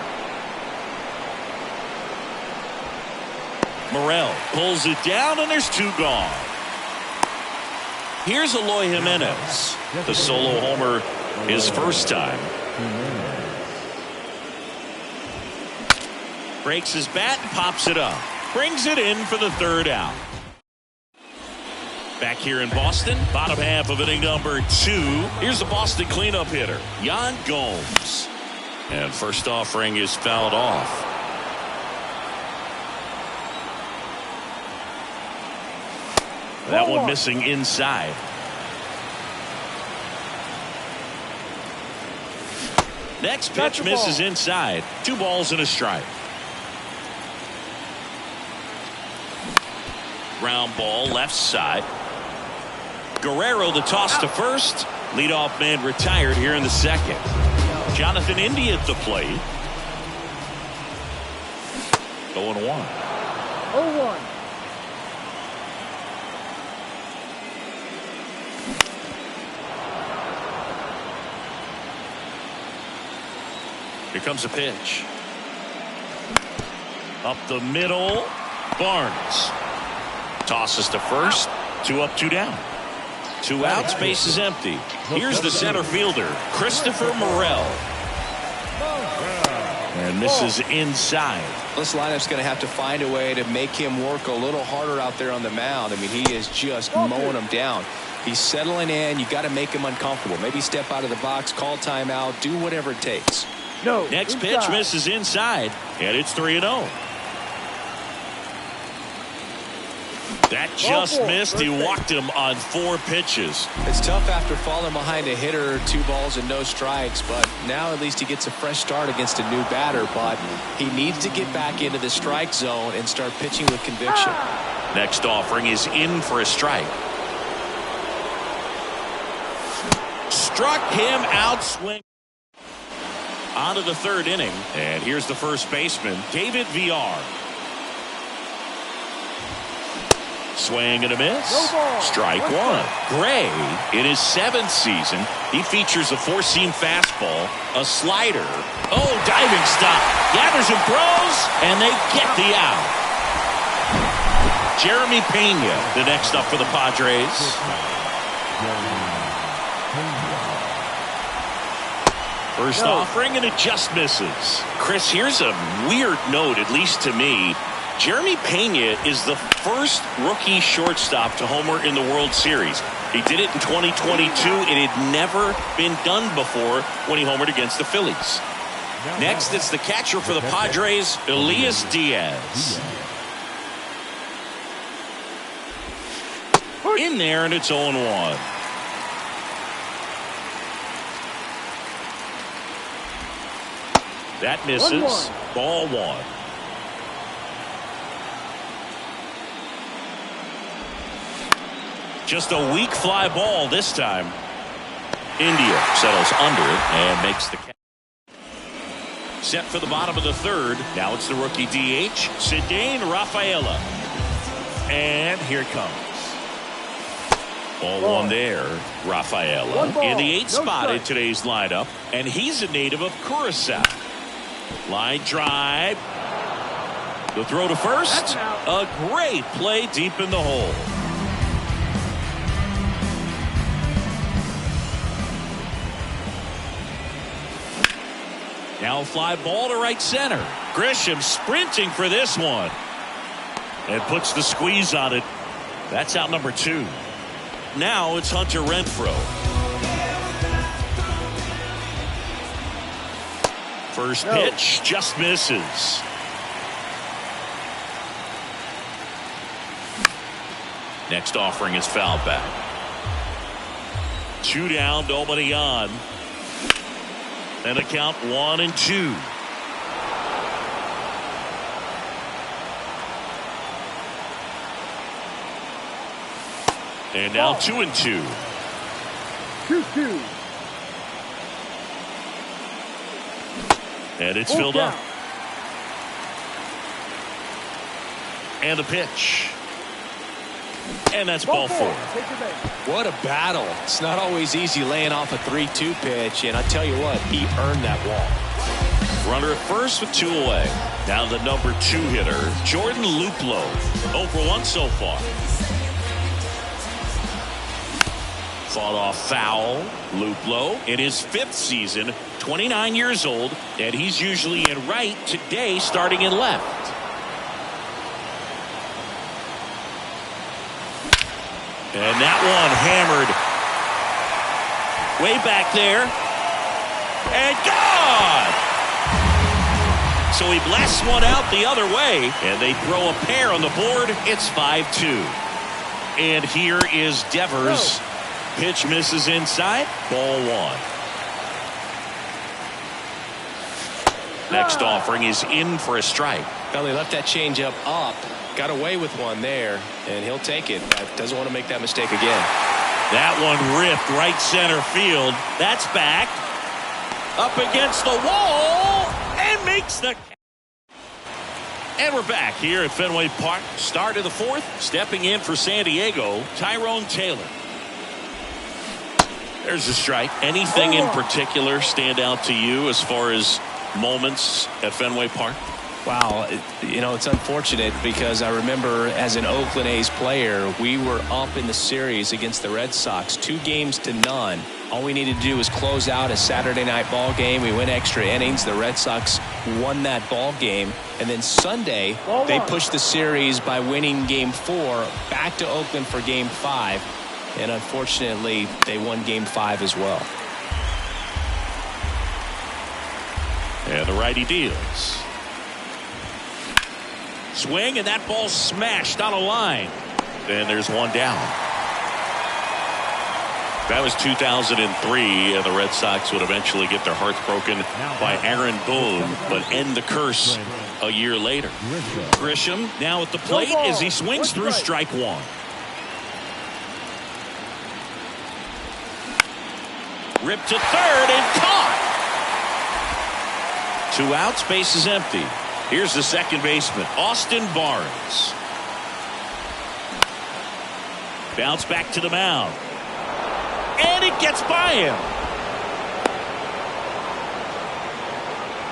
B: Morel pulls it down, and there's 2 gone. Here's Eloy Jimenez. The solo homer his first time. Breaks his bat and pops it up. Brings it in for the 3rd out. Back here in Boston, bottom half of inning number 2. Here's the Boston cleanup hitter, Yan Gomes. And first offering is fouled off. That one missing inside. Next pitch misses inside. 2 balls and a strike. Ground ball left side. Guerrero the toss to first. Leadoff man retired here in the second. Jonathan India at the plate. 0-1.
E: 0-1.
B: Here comes a pitch. Up the middle. Barnes tosses to first. 2 up, 2 down. 2 outs, base is empty. Here's the center fielder, Christopher Morel. And misses inside.
D: This lineup's going to have to find a way to make him work a little harder out there on the mound. I mean, he is just mowing him down. He's settling in. You got to make him uncomfortable. Maybe step out of the box, call timeout, do whatever it takes.
B: Next pitch misses inside, and it's 3-0. That just missed. He walked him on 4 pitches.
D: It's tough after falling behind a hitter, 2 balls and no strikes, but now at least he gets a fresh start against a new batter. But he needs to get back into the strike zone and start pitching with conviction.
B: Next offering is in for a strike. Struck him out, swing. On to the 3rd inning, and here's the first baseman, David Villar. Swing and a miss. Strike 1. Gray, in his 7th season, he features a 4-seam fastball, a slider. Oh, diving stop. Gathers and throws, and they get the out. Jeremy Pena, the next up for the Padres. First offering, and it just misses. Chris, here's a weird note, at least to me. Jeremy Pena is the first rookie shortstop to homer in the World Series. He did it in 2022. It had never been done before when he homered against the Phillies. Next, it's the catcher for the Padres, Elias Diaz. in there, and it's 0-1. That misses.
E: 1-1.
B: Ball one. Just a weak fly ball this time. India settles under it and makes the catch. Set for the bottom of the third. Now it's the rookie DH, Ceddanne Rafaela. And here it comes. Ball one there, Rafaela. In the 8th spot in today's lineup. And he's a native of Curacao. Line drive. The throw to first. A great play deep in the hole. Now fly ball to right center. Grisham sprinting for this one. And puts the squeeze on it. That's out number 2. Now it's Hunter Renfroe. First pitch just misses. Next offering is foul back. 2 down, nobody on. And a count 1-2. And now 2-2.
E: 2-2.
B: And it's filled up. And the pitch. And that's ball 4.
D: What a battle. It's not always easy laying off a 3-2 pitch, and I tell you what, he earned that walk.
B: Runner at first with 2 away. Now the number 2 hitter, Jordan Luplow. 0 for 1 so far. Fought off foul. Luplow in his 5th season, 29 years old, and he's usually in right, today starting in left. And that one hammered way back there. And gone! So he blasts one out the other way, and they throw a pair on the board. It's 5-2. And here is Devers. Pitch misses inside. Ball 1. Next offering is in for a strike.
D: Well, he left that changeup up. Got away with one there, and he'll take it. Doesn't want to make that mistake again.
B: That one ripped right center field. That's back. Up against the wall. And makes the... And we're back here at Fenway Park. Start of the 4th. Stepping in for San Diego, Tyrone Taylor. There's a strike. Anything in particular stand out to you as far as moments at Fenway Park?
D: Wow, you know, it's unfortunate because I remember as an Oakland A's player, we were up in the series against the Red Sox, 2-0. All we needed to do was close out a Saturday night ball game. We went extra innings. The Red Sox won that ball game. And then Sunday, they pushed the series by winning Game 4 back to Oakland for Game 5. And unfortunately, they won Game 5 as well.
B: And the righty deals. Swing, and that ball smashed on a line. And there's one down. That was 2003, and the Red Sox would eventually get their hearts broken by Aaron Boone, but end the curse a year later. Grisham now at the plate as he swings through strike 1. Ripped to third and caught. 2 outs, base is empty. Here's the second baseman, Austin Barnes. Bounce back to the mound. And it gets by him.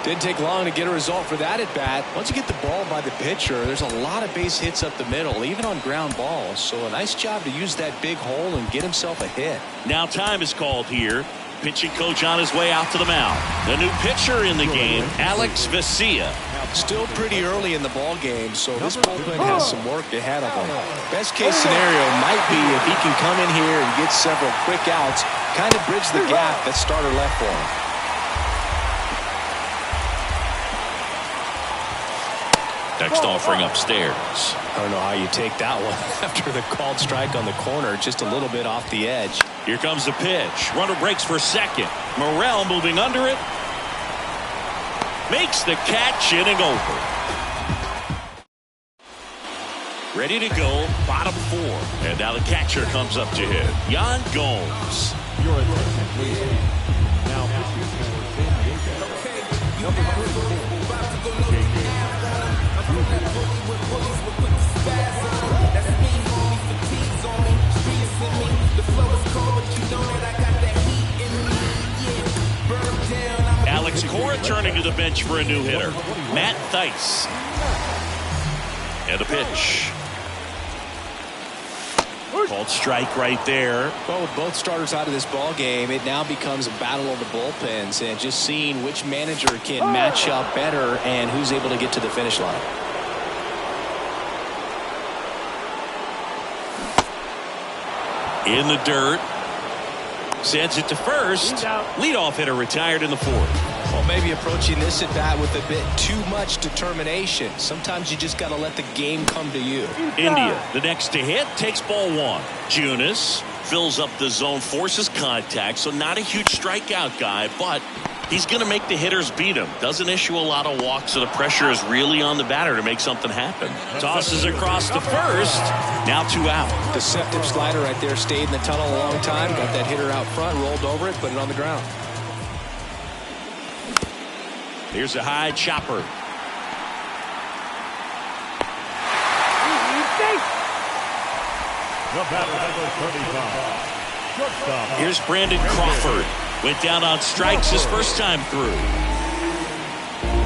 D: Didn't take long to get a result for that at bat. Once you get the ball by the pitcher, there's a lot of base hits up the middle, even on ground balls. So a nice job to use that big hole and get himself a hit.
B: Now time is called here. Pitching coach on his way out to the mound. The new pitcher in the game, Alex Vesia.
D: Still pretty early in the ball game, so this bullpen has some work ahead of him. Best case scenario might be if he can come in here and get several quick outs, kind of bridge the gap that starter left for him.
B: Next offering upstairs.
D: I don't know how you take that one after the called strike on the corner, just a little bit off the edge.
B: Here comes the pitch. Runner breaks for second. Morel moving under it. Makes the catch, inning over. Ready to go, bottom 4. And now the catcher comes up to hit. Yan Gomes.
C: Your attention, please. Now pitching for San Diego. Number 34, J.J.
B: Alex Cora turning to the bench for a new hitter. Matt Thaiss. And a pitch. Called strike right there.
D: Well, with both starters out of this ball game, it now becomes a battle of the bullpens and just seeing which manager can match up better and who's able to get to the finish line.
B: In the dirt. Sends it to first. Leadoff hitter retired in the 4th.
D: Well, maybe approaching this at bat with a bit too much determination. Sometimes you just got to let the game come to you.
B: India, the next to hit, takes ball 1. Junis fills up the zone, forces contact, so not a huge strikeout guy, but he's going to make the hitters beat him. Doesn't issue a lot of walks, so the pressure is really on the batter to make something happen. Tosses across to first. Now 2 out.
D: Deceptive slider right there. Stayed in the tunnel a long time. Got that hitter out front, rolled over it, put it on the ground.
B: Here's a high chopper.
C: The batter, number 35. Shortstop.
B: Here's Brandon Crawford. Went down on strikes his first time through.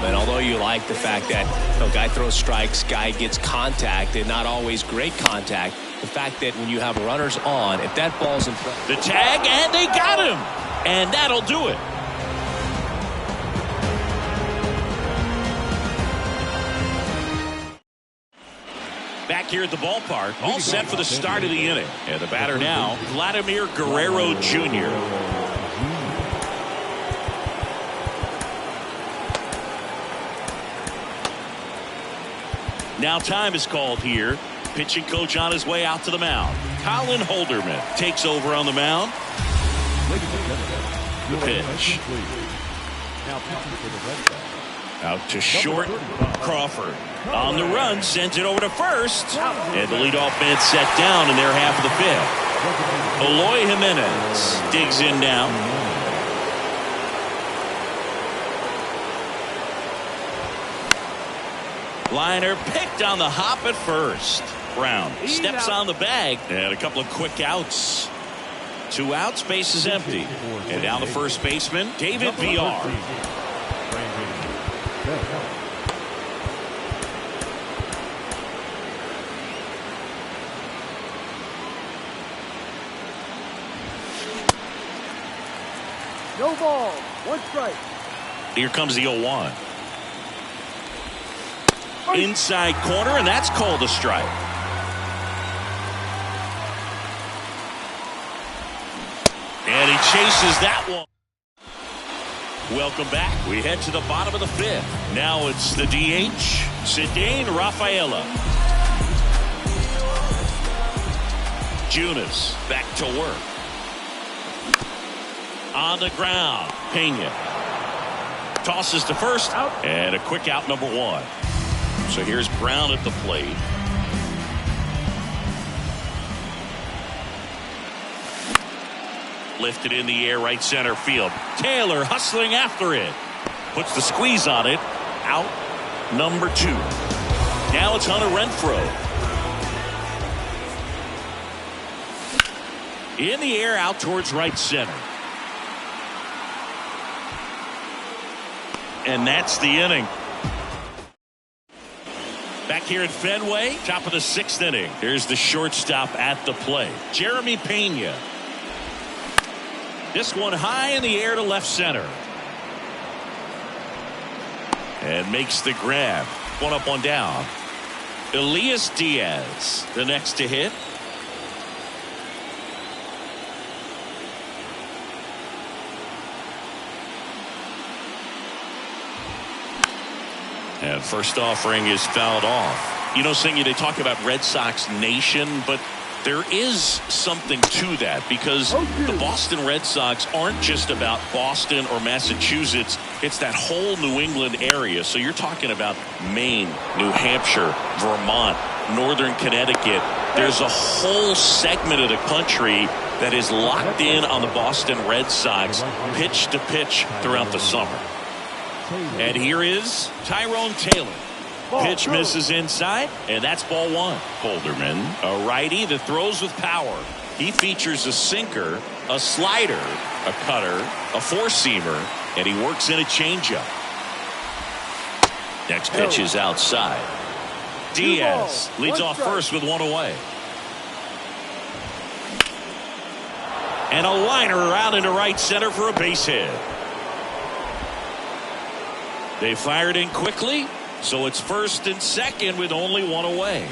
D: And although you like the fact that guy throws strikes, guy gets contact, and not always great contact, the fact that when you have runners on, if that ball's in front.
B: The tag, and they got him. And that'll do it. Back here at the ballpark, all set for the start of the inning. And the batter now, Vladimir Guerrero Jr. Now time is called here. Pitching coach on his way out to the mound. Colin Holderman takes over on the mound. The pitch.
C: Now pitching for the Red Sox.
B: Out to short. Crawford on the run, sends it over to first. And the leadoff man set down in their half of the 5th. Eloy Jimenez digs in now. Liner picked on the hop at first. Brown steps on the bag. And a couple of quick outs. 2 outs, base is empty. And now the first baseman, David Villar.
E: No ball. 1 strike.
B: Here comes the 0-1. Inside corner, and that's called a strike. And he chases that one. Welcome back. We head to the bottom of the 5th. Now it's the DH, Ceddanne Rafaela. Junis back to work. On the ground, Pena. Tosses to first, and a quick out, number 1. So here's Brown at the plate. Lifted in the air, right center field. Taylor hustling after it. Puts the squeeze on it. Out, number 2. Now it's Hunter Renfroe. In the air, out towards right center. And that's the inning. Back here at Fenway, top of the 6th inning. Here's the shortstop at the plate, Jeremy Pena. This one high in the air to left center. And makes the grab. 1 up, 1 down. Elias Diaz, the next to hit. And first offering is fouled off. You know, Singy, they talk about Red Sox Nation, but there is something to that because the Boston Red Sox aren't just about Boston or Massachusetts. It's that whole New England area. So you're talking about Maine, New Hampshire, Vermont, Northern Connecticut. There's a whole segment of the country that is locked in on the Boston Red Sox pitch to pitch throughout the summer. And here is Tyrone Taylor. Pitch misses inside, and that's ball one. Holderman, a righty that throws with power. He features a sinker, a slider, a cutter, a four-seamer, and he works in a changeup. Next pitch is outside. Diaz leads off first with one away. And a liner around into right center for a base hit. They fired in quickly. So it's first and second with only one away.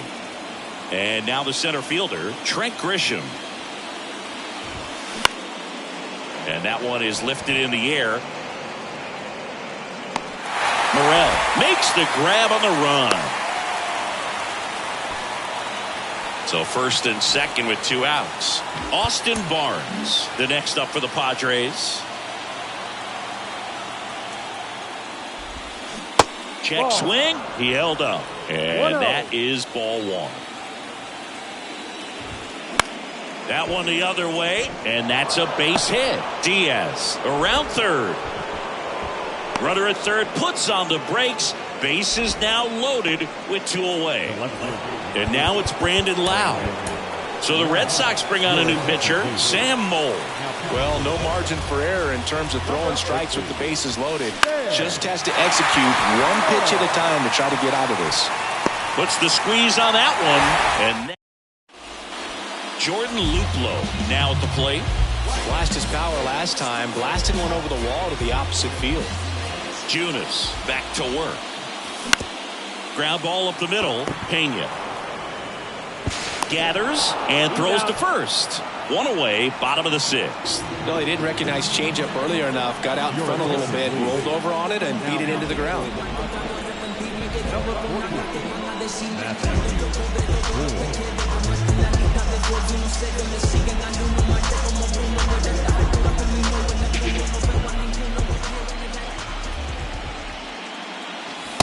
B: And now the center fielder, Trent Grisham. And that one is lifted in the air. Morel makes the grab on the run. So first and second with two outs. Austin Barnes, the next up for the Padres. Check swing. He held up. And that is ball one. That one the other way. And that's a base hit. Diaz around third. Runner at third puts on the brakes. Base is now loaded with two away. And now it's Brandon Lowe. So the Red Sox bring on a new pitcher, Sam Moll.
D: Well, no margin for error in terms of throwing strikes with the bases loaded. Just has to execute one pitch at a time to try to get out of this.
B: Puts the squeeze on that one. And Jordan Luplow now at the plate.
D: Flashed his power last time. Blasted one over the wall to the opposite field.
B: Junis back to work. Ground ball up the middle. Pena gathers and throws to first. One away, bottom of the sixth.
D: No, he didn't recognize changeup earlier enough. Got out in front a little bit, rolled over on it, and beat it into the ground.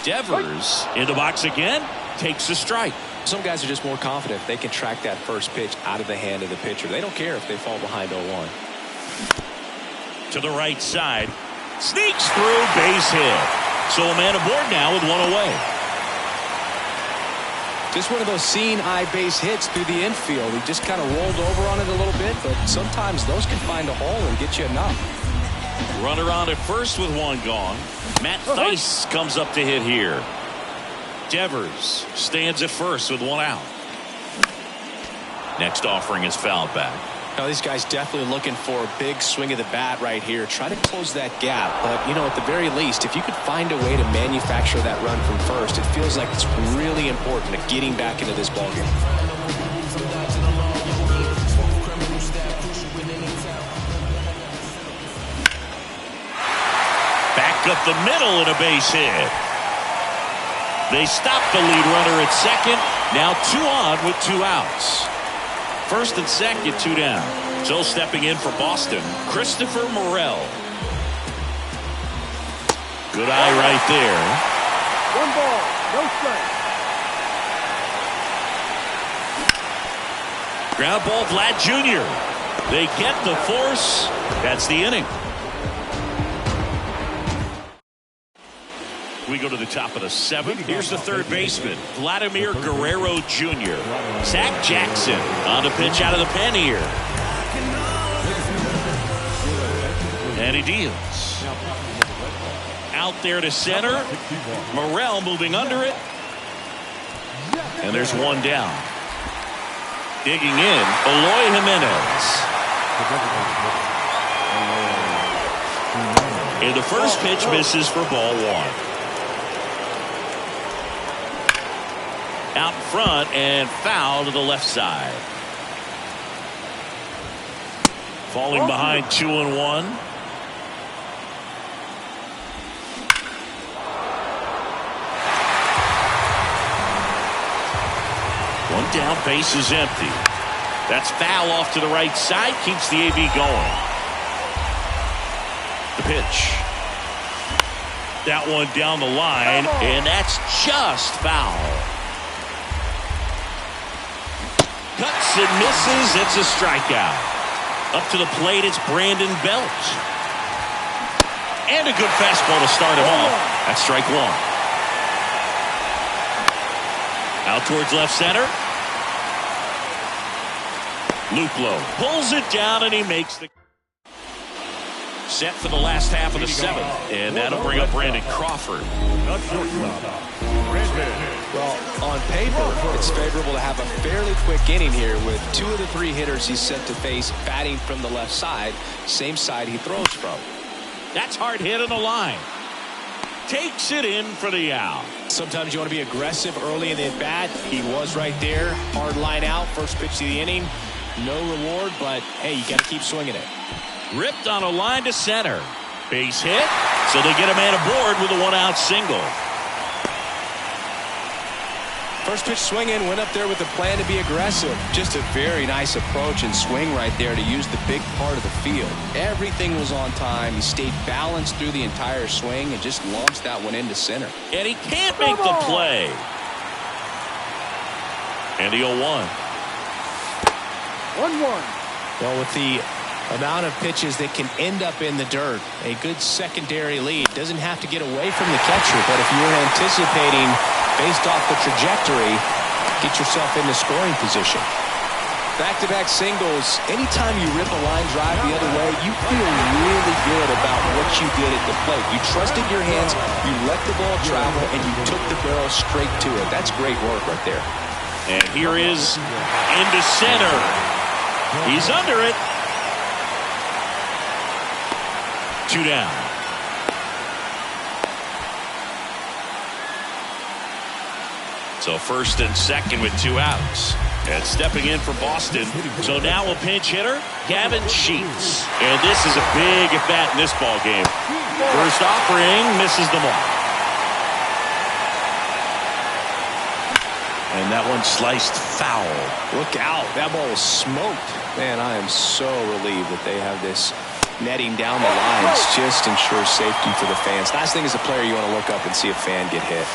B: Devers in the box again, takes a strike.
D: Some guys are just more confident they can track that first pitch out of the hand of the pitcher. They don't care if they fall behind 0-1.
B: To the right side. Sneaks through, base hit. So a man aboard now with one away.
D: Just one of those seeing eye base hits through the infield. He just kind of rolled over on it a little bit, but sometimes those can find a hole and get you enough.
B: Runner on at first with one gone. Matt Thaiss comes up to hit here. Devers stands at first with one out. Next offering is fouled back.
D: Now these guys definitely looking for a big swing of the bat right here. Try to close that gap. But, you know, at the very least, if you could find a way to manufacture that run from first, it feels like it's really important to getting back into this ballgame.
B: Back up the middle and a base hit. They stop the lead runner at second. Now two on with two outs. First and second, two down. So stepping in for Boston, Christopher Morel. Good eye right there.
E: One ball, no strike.
B: Ground ball, Vlad Jr. They get the force. That's the inning. We go to the top of the seventh. Here's the third baseman, Vladimir Guerrero Jr. Zach Jackson on the pitch out of the pen here. And he deals. Out there to center. Morel moving under it. And there's one down. Digging in, Eloy Jimenez. And the first pitch misses for ball one. Out front and foul to the left side. Falling behind 2-1. One down, base is empty. That's foul off to the right side, keeps the AB going. The pitch. That one down the line, and that's just foul. Cuts and misses. It's a strikeout. Up to the plate, it's Brandon Belt. And a good fastball to start him off. That's strike one. Out towards left center. Luplow pulls it down, and he makes the set for the last half of the seventh. And that'll bring up Brandon Crawford.
D: Well, on paper, it's favorable to have a fairly quick inning here with 2 of the 3 hitters he's set to face batting from the left side, same side he throws from.
B: That's hard hit on the line. Takes it in for the out.
D: Sometimes you want to be aggressive early in the at-bat. He was right there. Hard line out. First pitch of the inning. No reward, but hey, you got to keep swinging it.
B: Ripped on a line to center. Base hit, so they get a man aboard with a 1-out single.
D: First pitch swinging, went up there with the plan to be aggressive. Just a very nice approach and swing right there to use the big part of the field. Everything was on time. He stayed balanced through the entire swing and just launched that one into center.
B: And he can't make the play. And the 0-1.
E: 1-1.
D: Well, with the amount of pitches that can end up in the dirt, a good secondary lead. Doesn't have to get away from the catcher, but if you're anticipating based off the trajectory, get yourself into scoring position. Back-to-back singles. Anytime you rip a line drive the other way, you feel really good about what you did at the plate. You trusted your hands, you let the ball travel, and you took the barrel straight to it. That's great work right there.
B: And here is into center. He's under it. 2 down. So first and second with 2 outs. And stepping in for Boston. So now a pinch hitter, Gavin Sheets. And this is a big at-bat in this ball game. First offering, misses the mark. And that one sliced foul.
D: Look out. That ball was smoked. Man, I am so relieved that they have this netting down the lines. Just ensures safety for the fans. Last thing as a player, you want to look up and see a fan get hit.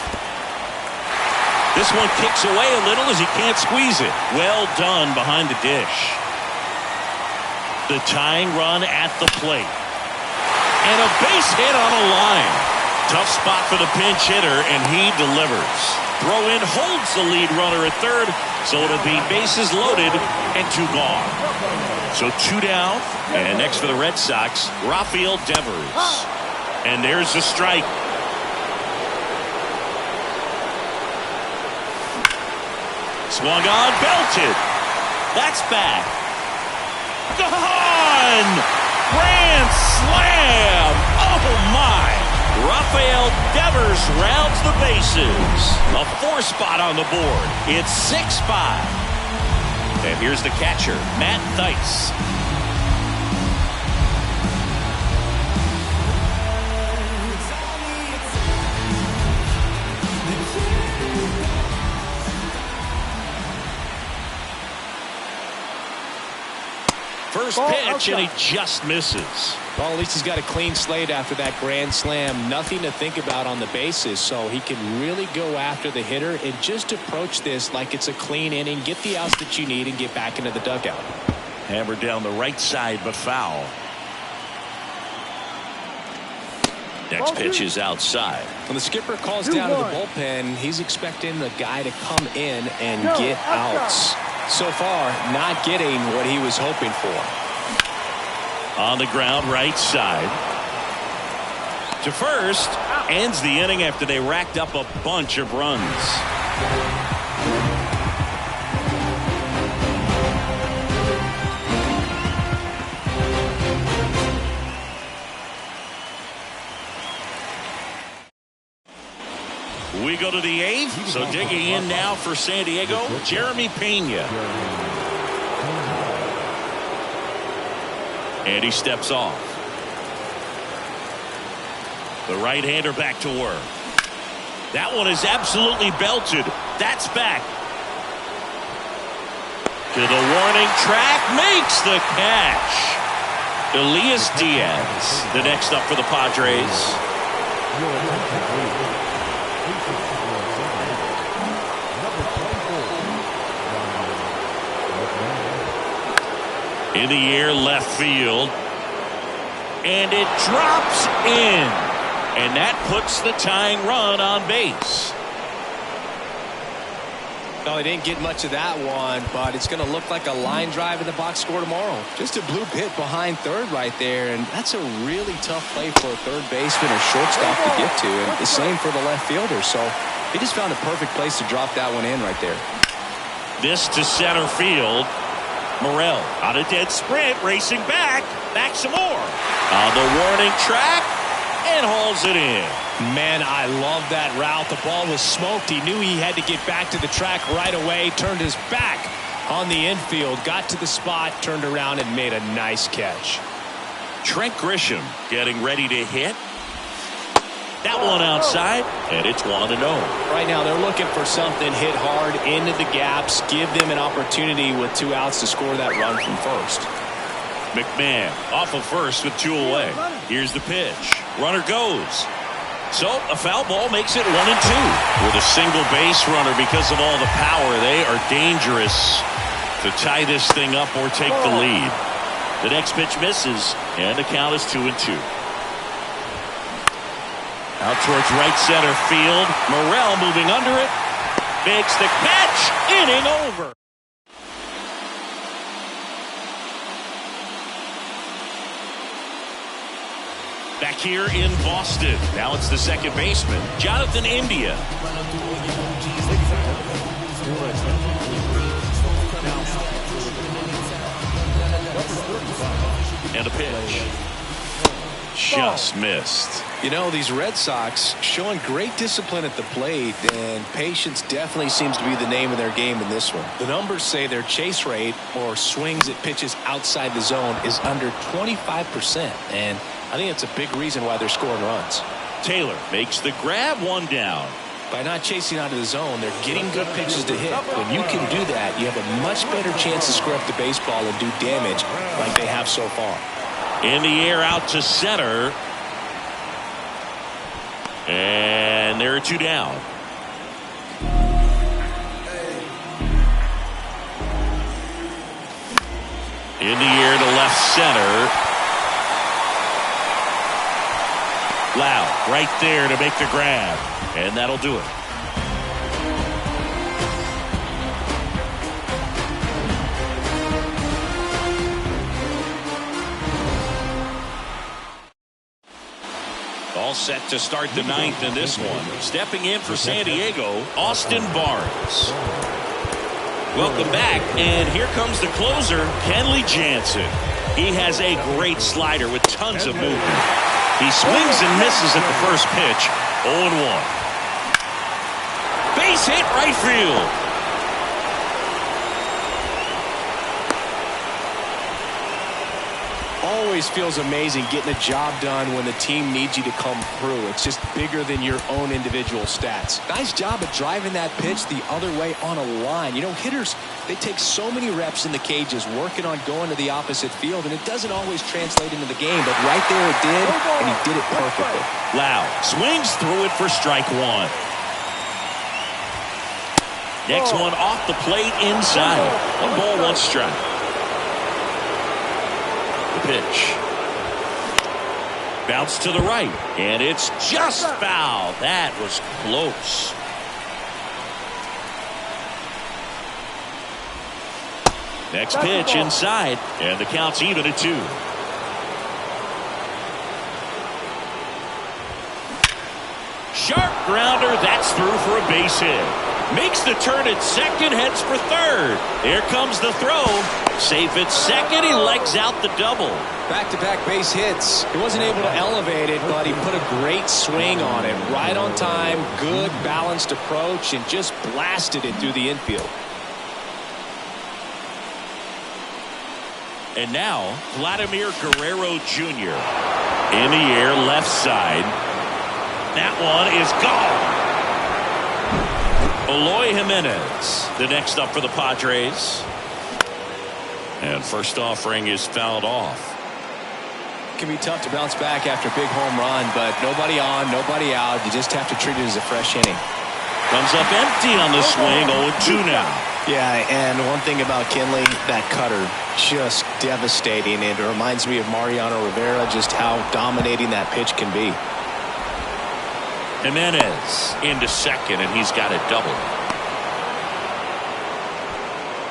B: This one kicks away a little as he can't squeeze it. Well done behind the dish. The tying run at the plate. And a base hit on a line. Tough spot for the pinch hitter, and he delivers. Throw in holds the lead runner at third, so it'll be bases loaded and 2 gone. So 2 down, and next for the Red Sox, Rafael Devers. And there's the strike. Swung on, belted. That's back. Gone! Grand slam! Oh my! Rafael Devers rounds the bases. A 4 spot on the board. It's 6-5. And here's the catcher, Matt Thaiss. First pitch, and he just misses.
D: Well, at least he's got a clean slate after that grand slam. Nothing to think about on the bases, so he can really go after the hitter and just approach this like it's a clean inning, get the outs that you need, and get back into the dugout.
B: Hammered down the right side, but foul. Next pitch is outside.
D: When the skipper calls down to the bullpen, he's expecting the guy to come in and get outs. So far, not getting what he was hoping for.
B: On the ground, right side. To first, ends the inning after they racked up a bunch of runs. We go to the 8th, so digging in now for San Diego, Jeremy Pena. And he steps off. The right-hander back to work. That one is absolutely belted. That's back. To the warning track, makes the catch. Elias Diaz, the next up for the Padres. In the air, left field. And it drops in. And that puts the tying run on base.
D: No, he didn't get much of that one, but it's going to look like a line drive in the box score tomorrow. Just a blue pit behind third right there, and that's a really tough play for a third baseman or shortstop to get to, and the same for the left fielder. So he just found a perfect place to drop that one in right there.
B: This to center field. Morel on a dead sprint, racing back some more. On the warning track, and hauls it in.
D: Man, I love that route. The ball was smoked. He knew he had to get back to the track right away. Turned his back on the infield. Got to the spot, turned around, and made a nice catch.
B: Trent Grisham getting ready to hit. That one outside, and it's 1-0.
D: Right now, they're looking for something hit hard into the gaps. Give them an opportunity with 2 outs to score that run from first.
B: McMahon off of first with 2 away. Here's the pitch. Runner goes. So a foul ball makes it 1-2. With a single base runner, because of all the power, they are dangerous to tie this thing up or take the lead. The next pitch misses, and the count is 2-2. Out towards right center field. Morel moving under it. Makes the catch. Inning over. Back here in Boston. Now it's the second baseman, Jonathan India. And a pitch. Just missed.
D: You know, these Red Sox showing great discipline at the plate, and patience definitely seems to be the name of their game in this one. The numbers say their chase rate, or swings at pitches outside the zone, is under 25%, and I think it's a big reason why they're scoring runs.
B: Taylor makes the grab, 1 down.
D: By not chasing out of the zone, they're getting good pitches to hit. When you can do that, you have a much better chance to score up the baseball and do damage like they have so far.
B: In the air, out to center. And there are 2 down. In the air to left center. Loud right there to make the grab. And that'll do it. All set to start the 9th in this one. Stepping in for San Diego, Austin Barnes. Welcome back, and here comes the closer, Kenley Jansen. He has a great slider with tons of movement. He swings and misses at the first pitch, 0-1. Base hit, right field.
D: Always feels amazing getting a job done when the team needs you to come through. It's just bigger than your own individual stats. Nice job of driving that pitch the other way on a line. You know, hitters, they take so many reps in the cages working on going to the opposite field, and it doesn't always translate into the game, but right there it did, and he did it perfectly.
B: Loud swings through it for strike 1. Next one off the plate inside. 1 ball, 1 strike. The pitch. Bounce to the right, and it's just foul. That was close. Next pitch inside, and the count's even at 2. Sharp grounder, that's through for a base hit. Makes the turn at second, heads for third. Here comes the throw. Safe at second, he legs out the double.
D: Back-to-back base hits. He wasn't able to elevate it, but he put a great swing on it. Right on time, good balanced approach, and just blasted it through the infield.
B: And now, Vladimir Guerrero Jr. in the air, left side. That one is gone. Eloy Jimenez, the next up for the Padres. And first offering is fouled off.
D: It can be tough to bounce back after a big home run, but nobody on, nobody out. You just have to treat it as a fresh inning.
B: Comes up empty on the swing. 0-2 now.
D: Yeah, and one thing about Kinley, that cutter, just devastating. It reminds me of Mariano Rivera, just how dominating that pitch can be.
B: Jimenez into second, and he's got a double.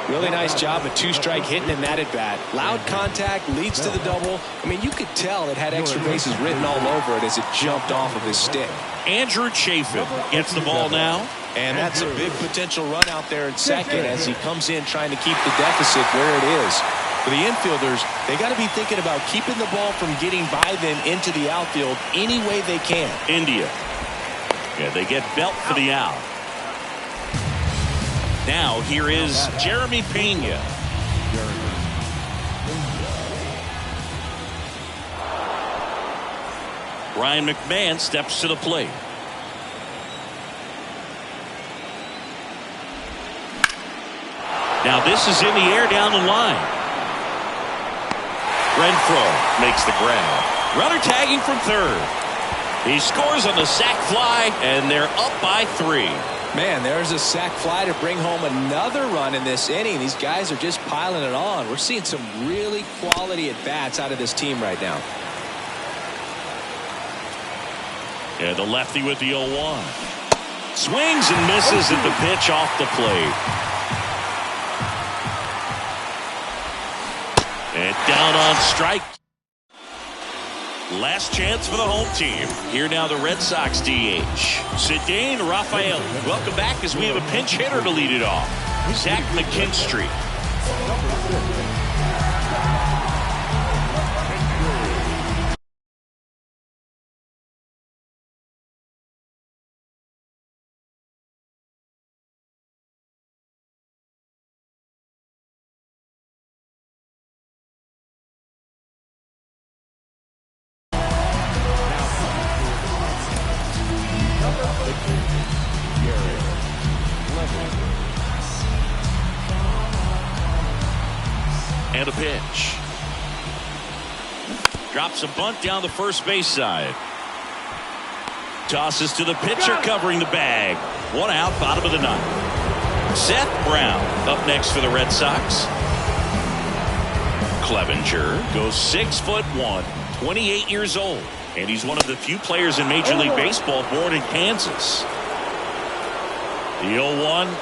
D: Really nice job, a two-strike hitting in that at-bat. Loud contact leads to the double. I mean, you could tell it had extra bases written all over it as it jumped off of his stick.
B: Andrew Chafin gets the ball now.
D: And that's a big potential run out there at second as he comes in trying to keep the deficit where it is. For the infielders, they got to be thinking about keeping the ball from getting by them into the outfield any way they can.
B: India. Yeah, they get Belt for the out. Now here is Jeremy Pena. Ryan McMahon steps to the plate. Now this is in the air down the line. Renfroe makes the grab. Runner tagging from third. He scores on the sac fly, and they're up by 3.
D: Man, there's a sac fly to bring home another run in this inning. These guys are just piling it on. We're seeing some really quality at-bats out of this team right now.
B: Yeah, the lefty with the 0-1. Swings and misses at the pitch off the plate. And down on strike. Last chance for the home team. Here now the Red Sox DH. Ceddanne Rafael. Welcome back as we have a pinch hitter to lead it off. Zach McKinstry. And a pitch. Drops a bunt down the first base side. Tosses to the pitcher covering the bag. 1 out, bottom of the 9th. Seth Brown up next for the Red Sox. Clevenger goes 6'1", 28 years old. And he's one of the few players in Major League Baseball born in Kansas. The 0-1.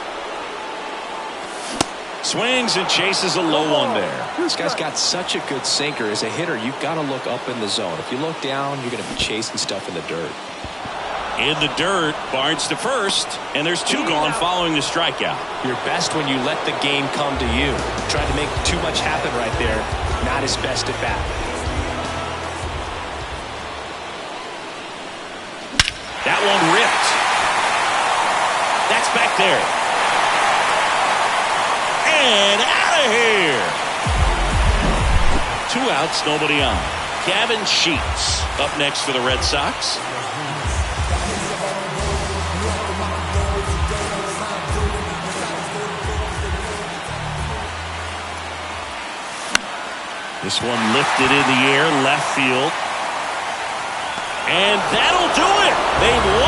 B: Swings and chases a low one there.
D: This guy's got such a good sinker. As a hitter, you've got to look up in the zone. If you look down, you're going to be chasing stuff in the dirt.
B: In the dirt, Barnes to first, and there's 2 gone following the strikeout.
D: You're best when you let the game come to you. Trying to make too much happen right there. Not his best at bat.
B: That one ripped. That's back there. And out of here. 2 outs, nobody on. Gavin Sheets up next for the Red Sox. This one lifted in the air, left field. And that'll do it. They've won.